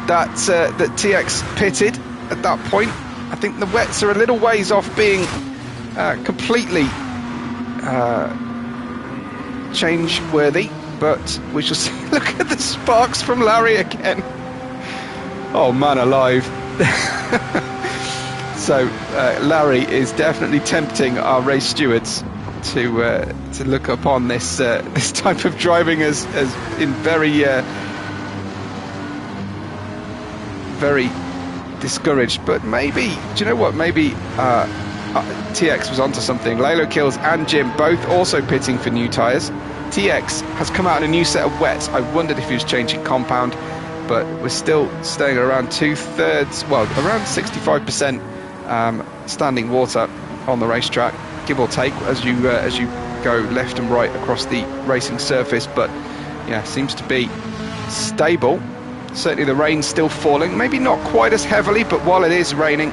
that TX pitted at that point. I think the wets are a little ways off being completely change-worthy, but we shall see. Look at the sparks from Larry again. Oh man alive. So Larry is definitely tempting our race stewards to look upon this this type of driving as in very very discouraged. But maybe, do you know what, maybe TX was onto something. Lalo Kills and Jim both also pitting for new tyres. TX has come out in a new set of wets. I wondered if he was changing compound, but we're still staying around 2/3, well, around 65% standing water on the racetrack, give or take, as you go left and right across the racing surface. But yeah, seems to be stable. Certainly the rain's still falling, maybe not quite as heavily, but while it is raining,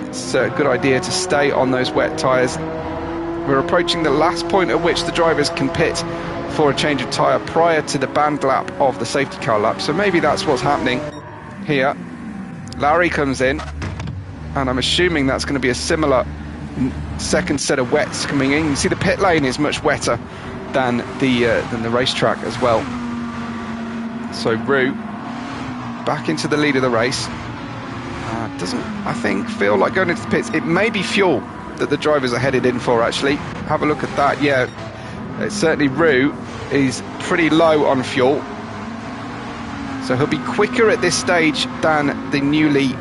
it's a good idea to stay on those wet tyres. We're approaching the last point at which the drivers can pit for a change of tyre prior to the banned lap of the safety car lap. So maybe that's what's happening here. Larry comes in, and I'm assuming that's going to be a similar second set of wets coming in. You see the pit lane is much wetter than the racetrack as well. So Roux back into the lead of the race. Doesn't, I think, feel like going into the pits. It may be fuel that the drivers are headed in for, actually. Have a look at that. Yeah, certainly Roux is pretty low on fuel, so he'll be quicker at this stage than the newly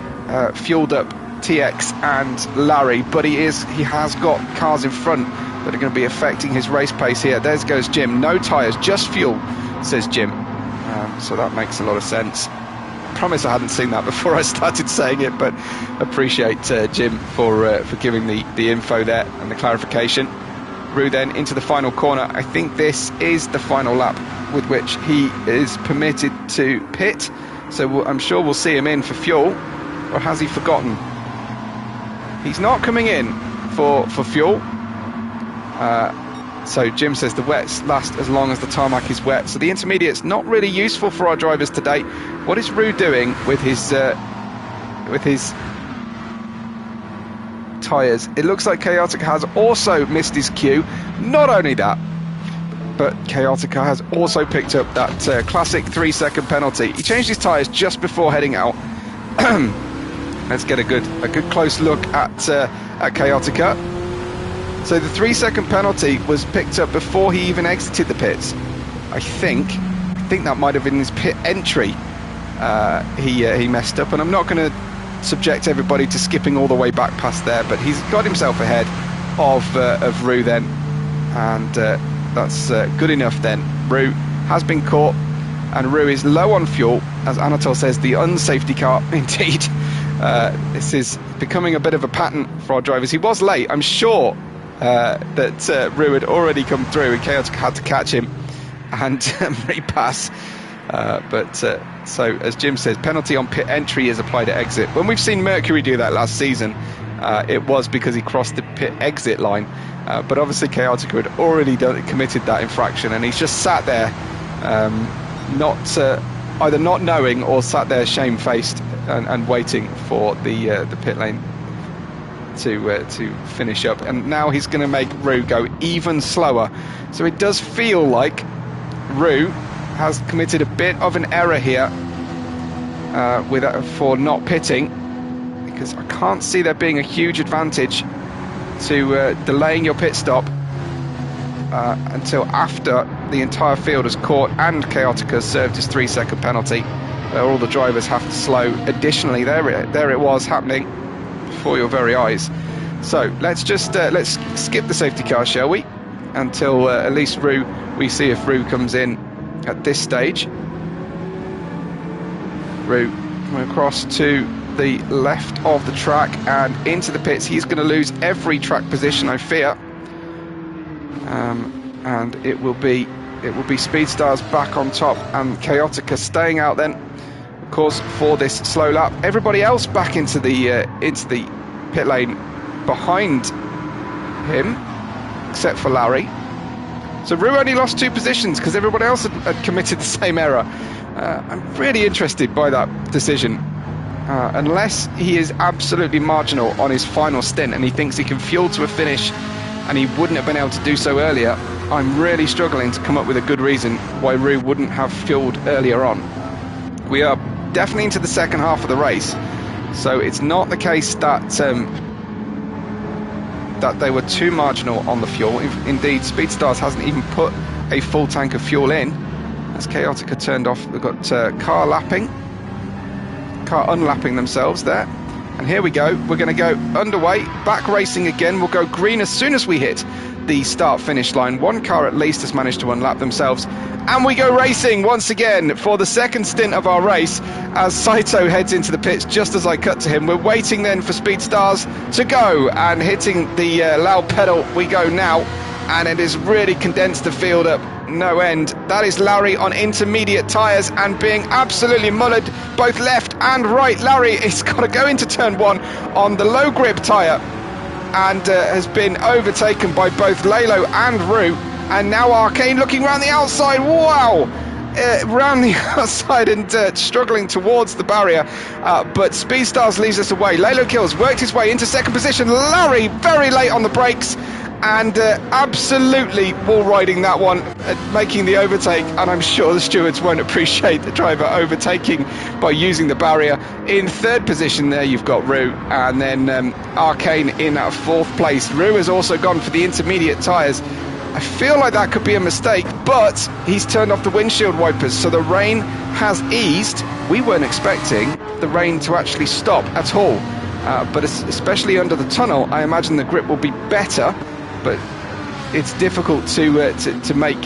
fueled up TX and Larry, but he has got cars in front that are going to be affecting his race pace here. There goes Jim. No tyres, just fuel, says Jim. So that makes a lot of sense. I promise I hadn't seen that before I started saying it, but appreciate Jim for giving the info there and the clarification. Roux then into the final corner. I think this is the final lap with which he is permitted to pit, so I'm sure we'll see him in for fuel. Or has he forgotten? He's not coming in for fuel. So Jim says the wets last as long as the tarmac is wet. So the intermediate's not really useful for our drivers today. What is Roux doing with his tyres? It looks like Chaotica has also missed his cue. Not only that, but Chaotica has also picked up that classic 3-second penalty. He changed his tyres just before heading out. Let's get a good close look at Chaotica. So the 3-second penalty was picked up before he even exited the pits. I think that might have been his pit entry. He messed up, and I'm not going to subject everybody to skipping all the way back past there, but he's got himself ahead of Roux then, and that's good enough then. Roux has been caught, and Roux is low on fuel, as Anatol says, the unsafety car indeed. This is becoming a bit of a pattern for our drivers. He was late, I'm sure. That Roux had already come through, and Chaotica had to catch him and repass. So as Jim says, penalty on pit entry is applied at exit. When we've seen Mercury do that last season, it was because he crossed the pit exit line. But obviously Chaotica had already committed that infraction, and he's just sat there, either not knowing or sat there shamefaced and waiting for the pit lane to finish up. And now he's going to make Roux go even slower. So it does feel like Roux has committed a bit of an error here for not pitting, because I can't see there being a huge advantage to delaying your pit stop until after the entire field has caught and Chaotica has served his 3-second penalty, where all the drivers have to slow additionally. There it was happening before your very eyes. So let's just let's skip the safety car, shall we, until at least we see if Roux comes in at this stage. Roux coming across to the left of the track and into the pits. He's going to lose every track position, I fear, and it will be Speedstars back on top and Chaotica staying out then. course, for this slow lap. Everybody else back into the pit lane behind him, except for Larry. So Roux only lost 2 positions because everyone else had committed the same error. I'm really interested by that decision. Unless he is absolutely marginal on his final stint and he thinks he can fuel to a finish and he wouldn't have been able to do so earlier, I'm really struggling to come up with a good reason why Roux wouldn't have fueled earlier on. We are definitely into the second half of the race, so it's not the case that that they were too marginal on the fuel. Indeed, Speedstars hasn't even put a full tank of fuel in. As Chaotica turned off, we've got car unlapping themselves there. And here we go, we're going to go underway, back racing again. We'll go green as soon as we hit the start-finish line. One car at least has managed to unlap themselves. And we go racing once again for the second stint of our race as Saito heads into the pits just as I cut to him. We're waiting then for Speedstars to go, and hitting the loud pedal we go now, and it has really condensed the field up no end. That is Larry on intermediate tyres and being absolutely mullered both left and right. Larry has got to go into turn 1 on the low grip tyre and has been overtaken by both Lalo and Roux. And now Arcane looking round the outside. Wow! Round the outside and struggling towards the barrier. But Speedstars leaves us away. Lalo Kills worked his way into second position. Larry very late on the brakes and absolutely wall riding that one, making the overtake. And I'm sure the stewards won't appreciate the driver overtaking by using the barrier. In third position there you've got Roux, and then Arcane in at 4th place. Roux has also gone for the intermediate tyres. I feel like that could be a mistake, but he's turned off the windshield wipers, so the rain has eased. We weren't expecting the rain to actually stop at all, but especially under the tunnel, I imagine the grip will be better, but it's difficult to make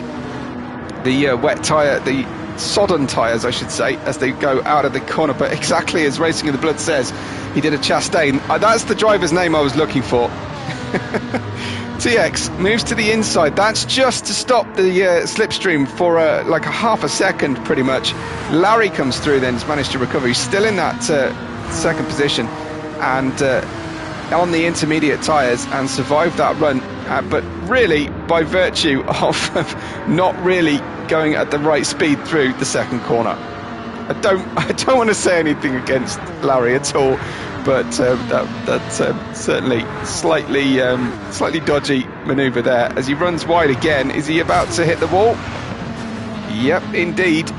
the wet tyre, the sodden tyres I should say, as they go out of the corner. But exactly as Racing in the Blood says, he did a Chastain. That's the driver's name I was looking for. TX moves to the inside. That's just to stop the slipstream for like a half a second pretty much. Larry comes through then, has managed to recover. He's still in that second position and on the intermediate tyres and survived that run, but really by virtue of not really going at the right speed through the second corner. I don't want to say anything against Larry at all, but that's certainly slightly dodgy manoeuvre there as he runs wide again. Is he about to hit the wall? Yep, indeed.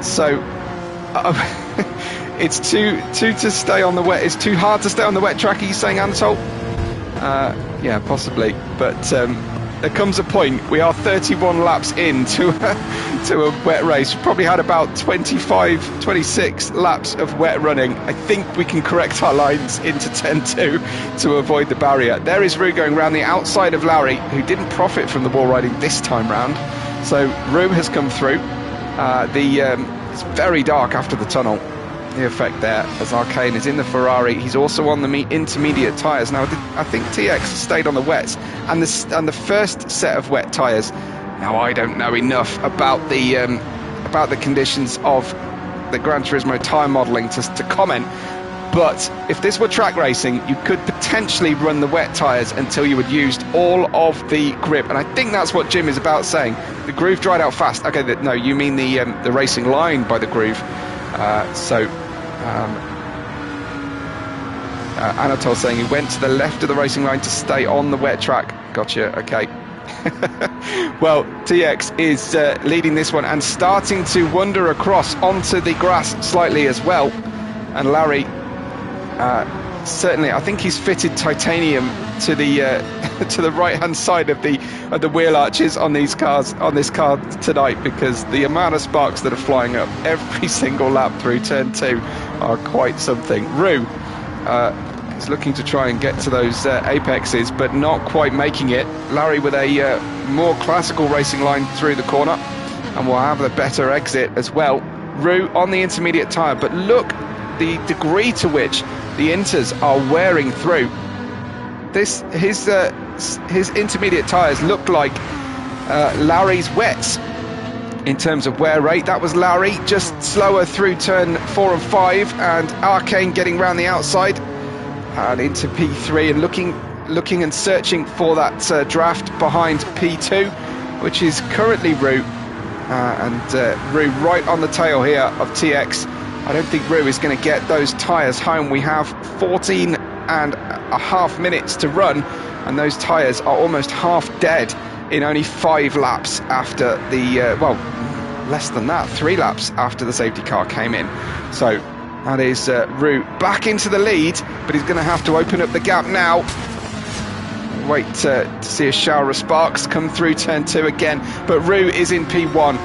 So it's too to stay on the wet. It's too hard to stay on the wet track. Are you saying, Anatol? Yeah, possibly, but there comes a point. We are 31 laps into a wet race. We've probably had about 26 laps of wet running. I think we can correct our lines into turn 2 to avoid the barrier. There is Roux going around the outside of Larry, who didn't profit from the wall riding this time round. So Roux has come through. It's very dark after the tunnel. The effect there as Arcane is in the Ferrari. He's also on the intermediate tyres. Now I think TX stayed on the wets and the first set of wet tyres. Now I don't know enough about the conditions of the Gran Turismo tyre modelling to comment, but if this were track racing, you could potentially run the wet tyres until you had used all of the grip, and I think that's what Jim is about saying. The groove dried out fast. Okay, no, you mean the racing line by the groove. Anatol saying he went to the left of the racing line to stay on the wet track. Gotcha, okay. Well, TX is leading this one and starting to wander across onto the grass slightly as well. And Larry, certainly, I think he's fitted titanium to the to the right-hand side of the wheel arches on these cars, on this car tonight, because the amount of sparks that are flying up every single lap through turn 2 are quite something. Roux is looking to try and get to those apexes, but not quite making it. Larry with a more classical racing line through the corner, and will have the better exit as well. Roux on the intermediate tyre, but look the degree to which the inters are wearing through. His intermediate tyres look like Larry's wets. in terms of wear rate. That was Larry, just slower through turn 4 and 5, and Arcane getting round the outside and into P3 and looking and searching for that draft behind P2, which is currently Roux, and Roux right on the tail here of TX. I don't think Roux is going to get those tyres home. We have 14 and a half minutes to run, and those tyres are almost half dead in only 5 laps after the, well, less than that, 3 laps after the safety car came in. So that is Roux back into the lead, but he's going to have to open up the gap now. Wait to see a shower of sparks come through turn 2 again, but Roux is in P1.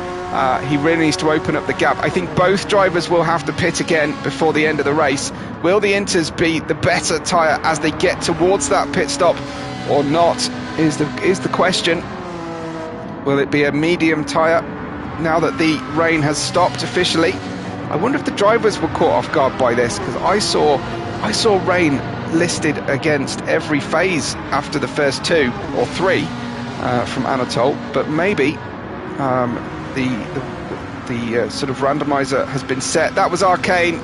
He really needs to open up the gap. I think both drivers will have to pit again before the end of the race. Will the Inters be the better tyre as they get towards that pit stop or not is the question. Will it be a medium tyre now that the rain has stopped officially? I wonder if the drivers were caught off guard by this, because I saw rain listed against every phase after the first 2 or 3 from Anatole, but maybe the sort of randomizer has been set. That was Arcane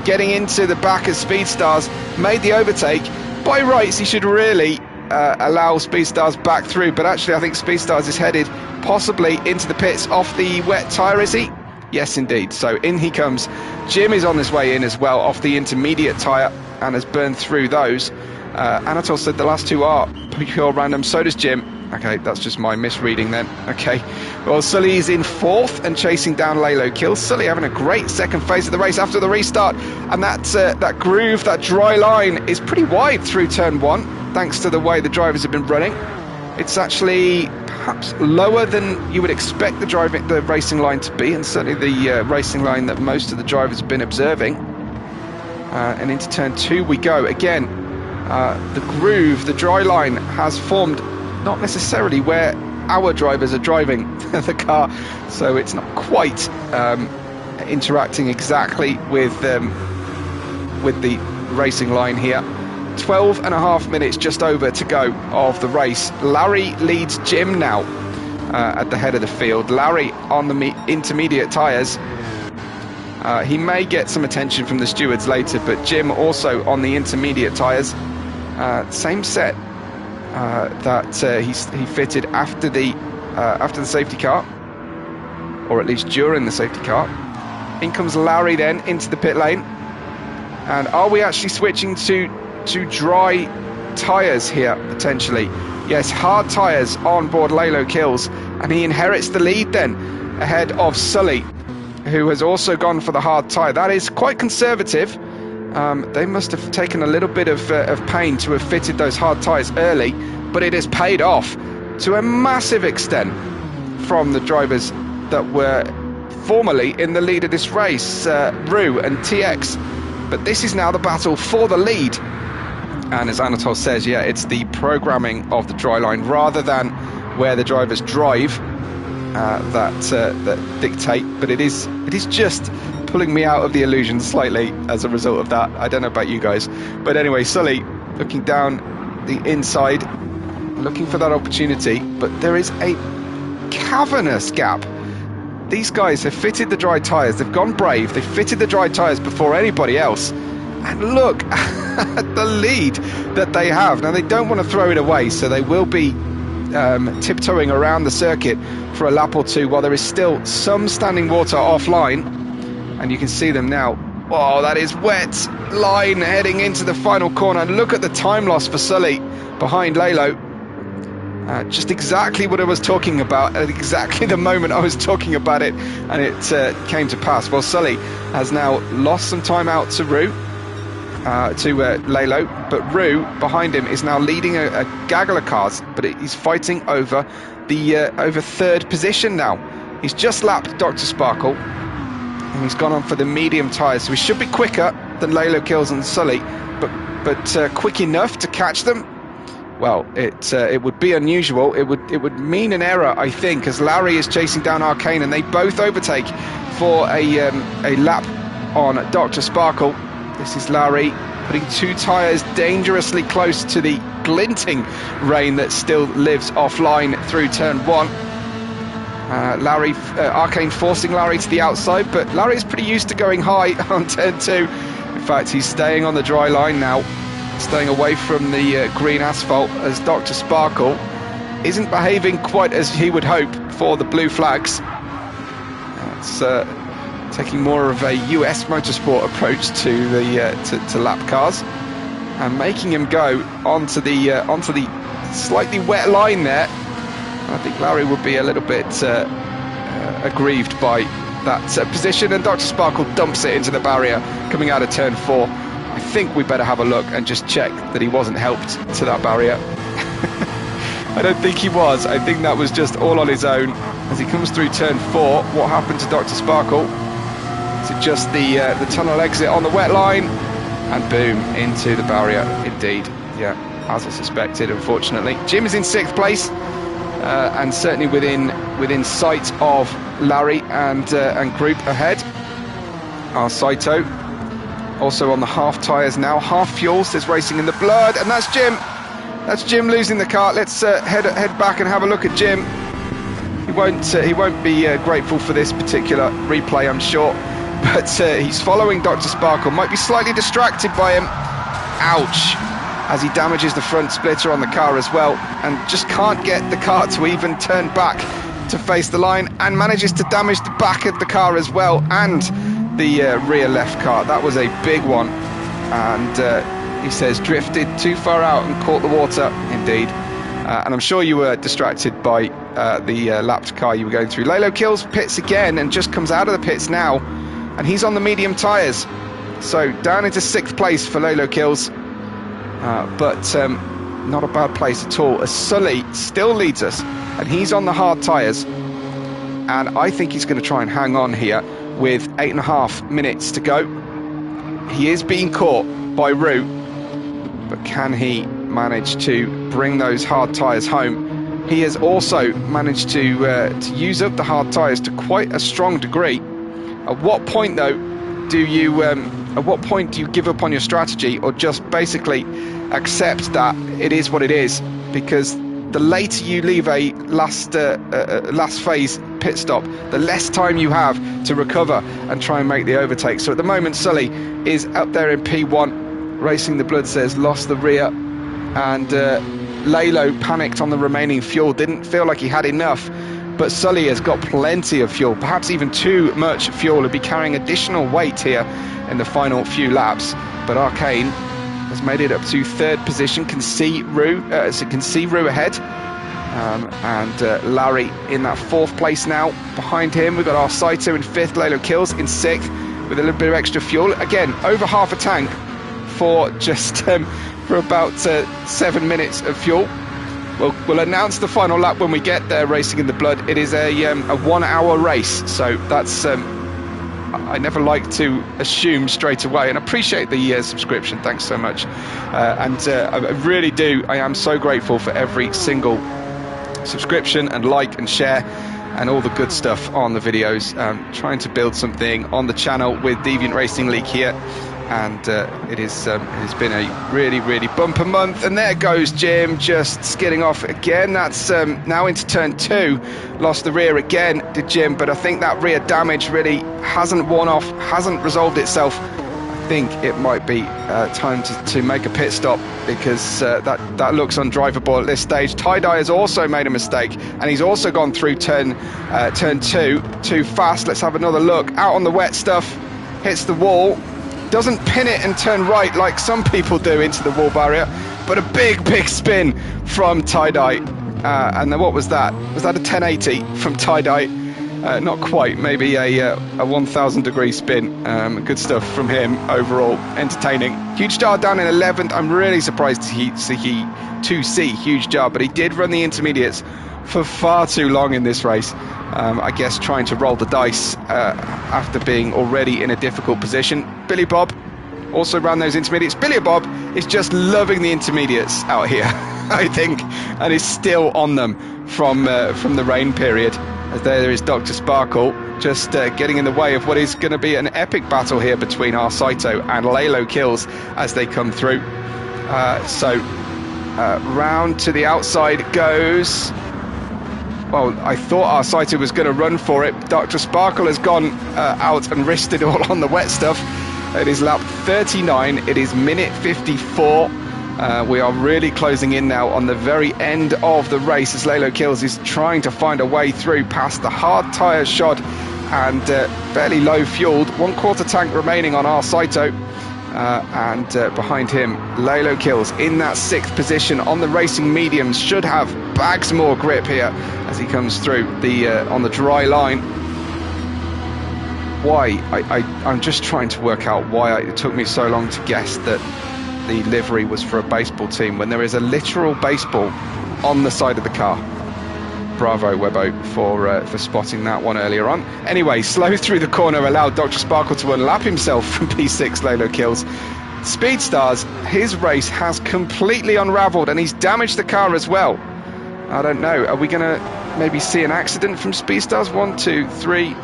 getting into the back of Speedstars, made the overtake. By rights, he should really allow Speedstars back through, but actually I think Speedstars is headed possibly into the pits off the wet tyre, is he? Yes, indeed. So in he comes. Jim is on his way in as well off the intermediate tyre and has burned through those. Anatole said the last 2 are pure random, so does Jim. Okay, that's just my misreading then. Okay, well, Sully is in 4th and chasing down Lalo Kills. Sully having a great second phase of the race after the restart, and that groove, that dry line is pretty wide through turn 1 thanks to the way the drivers have been running. It's actually perhaps lower than you would expect the racing line to be, and certainly the racing line that most of the drivers have been observing. And into turn 2 we go again. The groove, the dry line has formed not necessarily where our drivers are driving the car, so it's not quite interacting exactly with the racing line here. 12 and a half minutes just over to go of the race. Larry leads Jim now at the head of the field. Larry on the intermediate tyres. He may get some attention from the stewards later, but Jim also on the intermediate tyres. Same set that he fitted after the safety car, or at least during the safety car. In comes Larry then into the pit lane. And are we actually switching to dry tyres here potentially? Yes, hard tyres on board Lalo Kills, and he inherits the lead then ahead of Sully, who has also gone for the hard tyre. That is quite conservative. They must have taken a little bit of pain to have fitted those hard tyres early, but it has paid off to a massive extent from the drivers that were formerly in the lead of this race, Roux and TX. But this is now the battle for the lead. And as Anatole says, yeah, it's the programming of the dry line rather than where the drivers drive that dictate. But it is just pulling me out of the illusion slightly as a result of that. I don't know about you guys, but anyway, Sully looking down the inside, looking for that opportunity, but there is a cavernous gap. These guys have fitted the dry tyres. They've gone brave. They've fitted the dry tyres before anybody else. And look at the lead that they have. Now, they don't want to throw it away, so they will be tiptoeing around the circuit for a lap or 2 while there is still some standing water offline. And you can see them now. Oh, that is wet line heading into the final corner. And look at the time loss for Sully behind Lalo. Just exactly what I was talking about at exactly the moment I was talking about it, and it came to pass. Well, Sully has now lost some time out to Roux, to Lalo, but Roux behind him is now leading a gaggle of cars, but he's fighting over the over 3rd position now. He's just lapped Dr. Sparkle, and he's gone on for the medium tyres, so he should be quicker than Lalo Kills and Sully, but quick enough to catch them. Well, it would be unusual. It would mean an error, I think, as Larry is chasing down Arcane, and they both overtake for a lap on Dr. Sparkle. This is Larry putting 2 tyres dangerously close to the glinting rain that still lives offline through turn 1. Arcane forcing Larry to the outside, but Larry is pretty used to going high on turn 2. In fact, he's staying on the dry line now, staying away from the green asphalt, as Dr. Sparkle isn't behaving quite as he would hope for the blue flags. It's taking more of a US motorsport approach to the to lap cars, and making him go onto the slightly wet line there. I think Larry would be a little bit aggrieved by that position, and Dr. Sparkle dumps it into the barrier coming out of turn 4. I think we better have a look and just check that he wasn't helped to that barrier. I don't think he was. I think that was just all on his own. As he comes through turn 4, what happened to Dr. Sparkle? Is it just the tunnel exit on the wet line? And boom, into the barrier indeed. Yeah, as I suspected, unfortunately. Jim is in 6th place, and certainly within sight of Larry and group ahead. Our Saito also on the half tyres now, half fuel, says Racing in the Blood, and that's Jim. That's Jim losing the car. Let's head back and have a look at Jim. He won't be grateful for this particular replay, I'm sure. But he's following Dr. Sparkle. Might be slightly distracted by him. Ouch! As he damages the front splitter on the car as well, and just can't get the car to even turn back to face the line, and manages to damage the back of the car as well, and the rear left car. That was a big one, and he says drifted too far out and caught the water indeed. And I'm sure you were distracted by the lapped car you were going through. Lalo Kills pits again and just comes out of the pits now, and he's on the medium tyres, so down into 6th place for Lalo Kills, but not a bad place at all, as Sully still leads us, and he's on the hard tyres, and I think he's going to try and hang on here with 8.5 minutes to go. He is being caught by Roux, but can he manage to bring those hard tyres home? He has also managed to use up the hard tyres to quite a strong degree. At what point, though, do you give up on your strategy, or just basically accept that it is what it is? Because the later you leave a last phase pit stop, the less time you have to recover and try and make the overtake. So at the moment, Sully is up there in P1. Racing the Blood says lost the rear, and Lalo panicked on the remaining fuel, didn't feel like he had enough, but Sully has got plenty of fuel, perhaps even too much fuel. He'll be carrying additional weight here in the final few laps, but Arcane has made it up to 3rd position, can see Roux ahead, and Larry in that 4th place now. Behind him we've got our Saito in 5th, Lalo Kills in 6th with a little bit of extra fuel, again over half a tank for just for about 7 minutes of fuel. We'll announce the final lap when we get there, Racing in the Blood. It is a 1 hour race, so that's I never like to assume straight away, and appreciate the subscription, thanks so much, and I really do. I am so grateful for every single subscription and like and share and all the good stuff on the videos. Trying to build something on the channel with Deviant Racing League here, and it has been a really bumper month. And there goes Jim, just skidding off again. That's now into turn 2. Lost the rear again, did Jim, but I think that rear damage really hasn't worn off, hasn't resolved itself. I think it might be time to make a pit stop, because that looks undrivable at this stage. Tie-Dye has also made a mistake, and he's also gone through turn 2 too fast. Let's have another look. Out on the wet stuff, hits the wall, doesn't pin it and turn right like some people do into the wall barrier, but a big spin from Tie-Dye. And then what was that? Was that a 1080 from Tie-Dye? Not quite, maybe a 1,000 degree spin. Good stuff from him overall, entertaining. Huge Jar down in 11th. I'm really surprised to see Huge Jar, but he did run the intermediates for far too long in this race. I guess trying to roll the dice after being already in a difficult position. Billy Bob also ran those intermediates. Billy Bob is just loving the intermediates out here, I think, and is still on them from the rain period. As there is Dr. Sparkle just getting in the way of what is going to be an epic battle here between our Saito and Lalo Kills as they come through. So round to the outside goes well, I thought our Saito was going to run for it. Dr. Sparkle has gone out and risked it all on the wet stuff. It is lap 39. It is minute 54. We are really closing in now on the very end of the race as Lalo Kills is trying to find a way through past the hard tyre shod and fairly low fueled. 1/4 tank remaining on our Saito. And behind him, Lalo Kills in that 6th position on the racing mediums, should have bags more grip here as he comes through the on the dry line. Why? I'm just trying to work out why it took me so long to guess that the livery was for a baseball team when there is a literal baseball on the side of the car. Bravo, Webbo, for spotting that one earlier on. Anyway, slow through the corner allowed Dr. Sparkle to unlap himself from P6. Lalo Kills. Speedstars, his race has completely unravelled and he's damaged the car as well. I don't know, are we going to maybe see an accident from Speedstars? 1, 2, 3,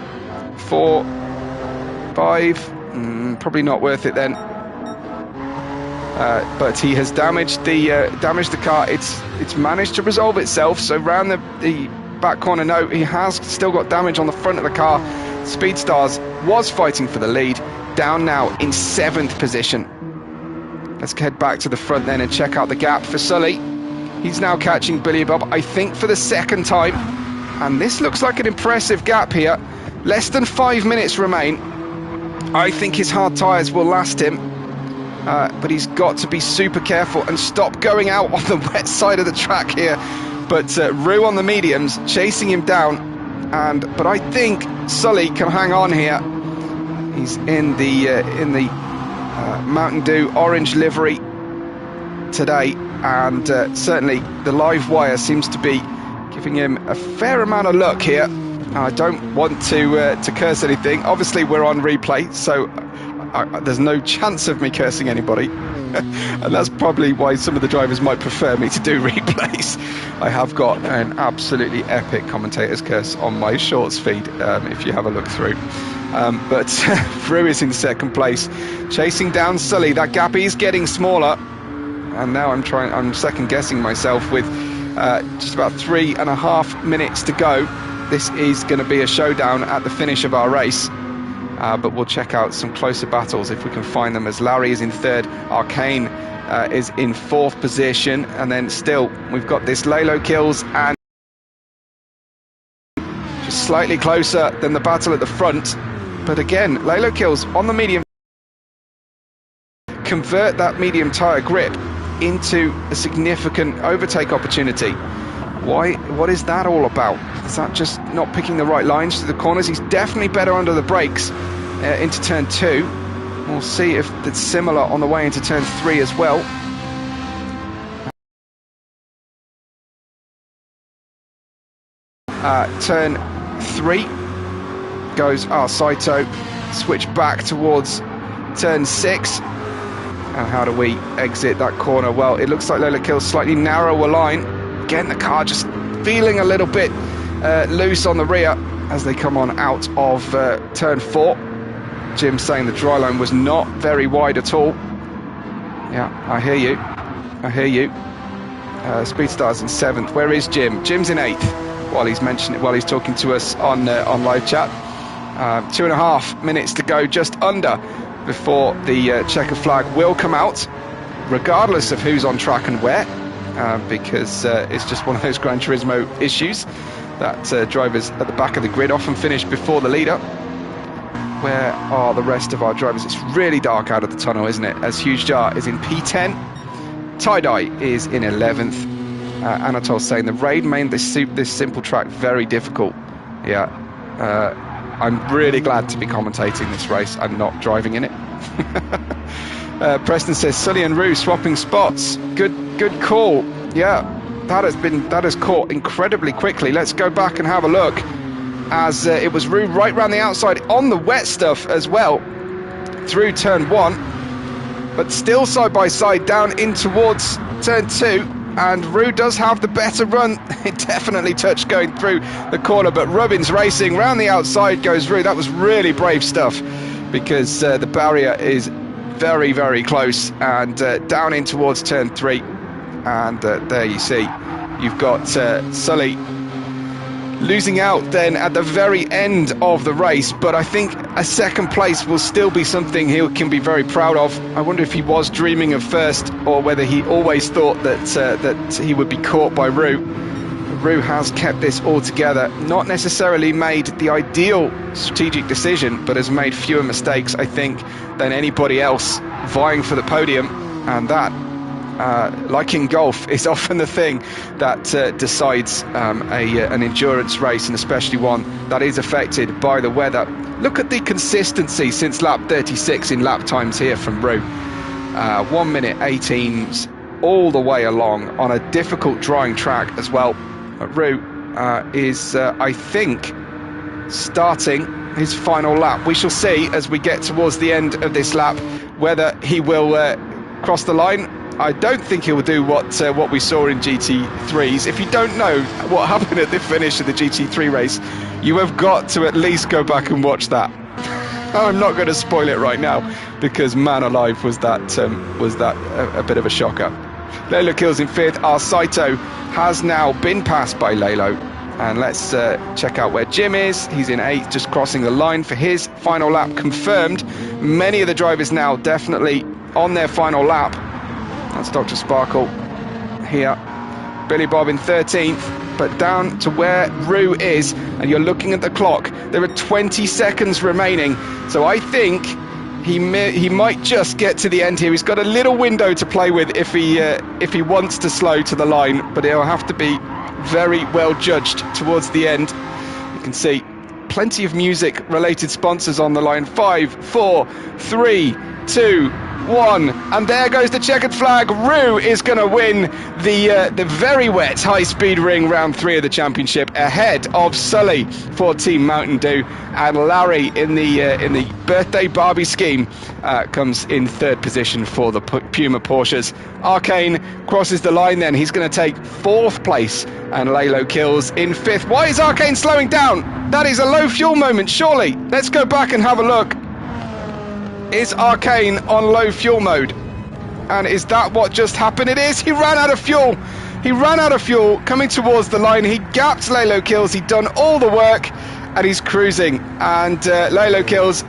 4, 5. Probably not worth it then. But he has damaged the car. It's managed to resolve itself. So round the back corner, no, he has still got damage on the front of the car. Speedstars was fighting for the lead, down now in 7th position. Let's head back to the front then and check out the gap for Sully. He's now catching Billy Bob, I think for the 2nd time, and this looks like an impressive gap here. Less than 5 minutes remain. I think his hard tyres will last him. But he's got to be super careful and stop going out on the wet side of the track here. But Rue on the mediums chasing him down, but I think Sully can hang on here. He's in the Mountain Dew orange livery today, and certainly the live wire seems to be giving him a fair amount of luck here. I don't want to curse anything. Obviously, we're on replay, so there's no chance of me cursing anybody. And that's probably why some of the drivers might prefer me to do replays. I have got an absolutely epic commentator's curse on my shorts feed, if you have a look through. But Rue is in 2nd place, chasing down Sully. That gap is getting smaller, and now I'm second guessing myself with just about 3.5 minutes to go. This is going to be a showdown at the finish of our race. But we'll check out some closer battles if we can find them, as Larry is in 3rd, Arcane is in 4th position, and then still we've got this Lalo Kills and just slightly closer than the battle at the front. But again, Lalo Kills on the medium, convert that medium tyre grip into a significant overtake opportunity. Why? What is that all about? Is that just not picking the right lines through the corners? He's definitely better under the brakes into turn 2. We'll see if it's similar on the way into turn 3 as well. Turn 3 goes our Saito. Switch back towards turn 6. And how do we exit that corner? Well, it looks like Lola Kills slightly narrower line. Again, the car just feeling a little bit loose on the rear as they come on out of turn 4. Jim saying the dry line was not very wide at all. Yeah, I hear you. I hear you. Speedstars in 7th. Where is Jim? Jim's in 8th. While he's talking to us on live chat. 2.5 minutes to go, just under, before the checker flag will come out, regardless of who's on track and where. Because it's just one of those Gran Turismo issues that drivers at the back of the grid often finish before the leader. Where are the rest of our drivers? It's really dark out of the tunnel, isn't it? As Huge Jar is in P10, Tie-Dye is in 11th. Anatol's saying the raid made this simple track very difficult. Yeah, I'm really glad to be commentating this race and not driving in it. Preston says Sully and Rue swapping spots. Good call. Yeah, that has caught incredibly quickly. Let's go back and have a look, as it was Rue right round the outside on the wet stuff as well through turn 1, but still side by side down in towards turn 2. And Rue does have the better run. It definitely touched going through the corner, but Rubbins racing round the outside goes Rue. That was really brave stuff, because the barrier is very, very close, and down in towards turn 3. And there you see, you've got Sully losing out then at the very end of the race, but I think a second place will still be something he can be very proud of. I wonder if he was dreaming of first, or whether he always thought that he would be caught by Roux. Roux has kept this all together, not necessarily made the ideal strategic decision, but has made fewer mistakes, I think, than anybody else vying for the podium. And that, like in golf, is often the thing that decides an endurance race, and especially one that is affected by the weather. Look at the consistency since lap 36 in lap times here from Roux. 1 minute 18s all the way along on a difficult drying track as well. Roux is, I think, starting his final lap. We shall see as we get towards the end of this lap whether he will cross the line. I don't think he will do what we saw in GT3s. If you don't know what happened at the finish of the GT3 race, you have got to at least go back and watch that. I'm not going to spoil it right now, because man alive, was that a bit of a shocker. Lalo Kills in 5th. Our Saito has now been passed by Lalo. And let's check out where Jim is. He's in 8th, just crossing the line for his final lap confirmed. Many of the drivers now definitely on their final lap. That's Dr. Sparkle here. Billy Bob in 13th, but down to where Roux is, and you're looking at the clock. There are 20 seconds remaining, so I think he might just get to the end here. He's got a little window to play with if he wants to slow to the line, but he'll have to be very well judged towards the end. You can see plenty of music related sponsors on the line. 5, 4, 3, 2, 1, and there goes the checkered flag. Roux is going to win the very wet HighSpeedRing round 3 of the championship, ahead of Sully for Team Mountain Dew, and Larry in the birthday Barbie scheme comes in 3rd position for the Puma Porsches. Arcane crosses the line, then he's going to take 4th place, and Lalo Kills in 5th. Why is Arcane slowing down? That is a low fuel moment, surely. Let's go back and have a look. Is Arcane on low fuel mode? And is that what just happened? It is. He ran out of fuel. He ran out of fuel coming towards the line. He gapped Lalo Kills. He'd done all the work, and he's cruising. And Lalo Kills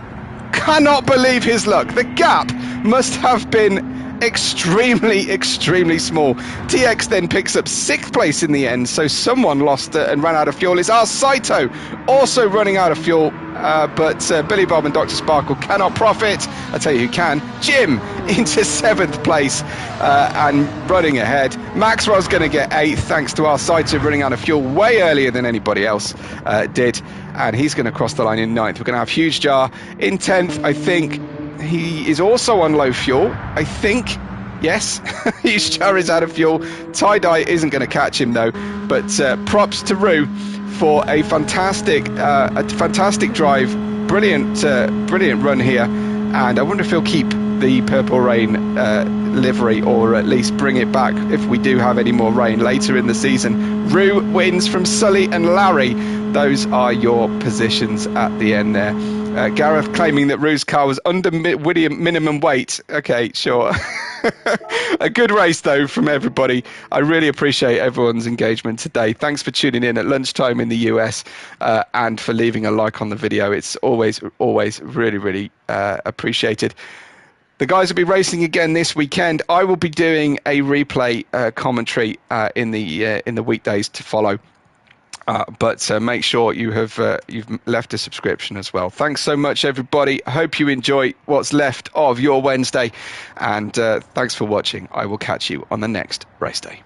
cannot believe his luck. The gap must have been extremely small. TX then picks up 6th place in the end, so someone lost and ran out of fuel. It's our Saito also running out of fuel, but Billy Bob and Dr. Sparkle cannot profit. I tell you who can. Jim into 7th place and running ahead. Maxwell's going to get 8th thanks to our Saito running out of fuel way earlier than anybody else did, and he's going to cross the line in 9th. We're going to have Huge Jar in 10th. I think he is also on low fuel, I think. Yes, Huge Jar is out of fuel. Tie-Dye isn't going to catch him though, but props to Roux for a fantastic drive. Brilliant run here, and I wonder if he'll keep the Purple Rain livery, or at least bring it back if we do have any more rain later in the season. Roux wins from Sully and Larry. Those are your positions at the end there. Gareth claiming that Roux's car was under minimum weight. Okay, sure. A good race though from everybody. I really appreciate everyone's engagement today. Thanks for tuning in at lunchtime in the US, and for leaving a like on the video. It's always really appreciated. The guys will be racing again this weekend. I will be doing a replay commentary in the weekdays to follow. But make sure you've left a subscription as well. Thanks so much, everybody. I hope you enjoy what's left of your Wednesday, and thanks for watching. I will catch you on the next race day.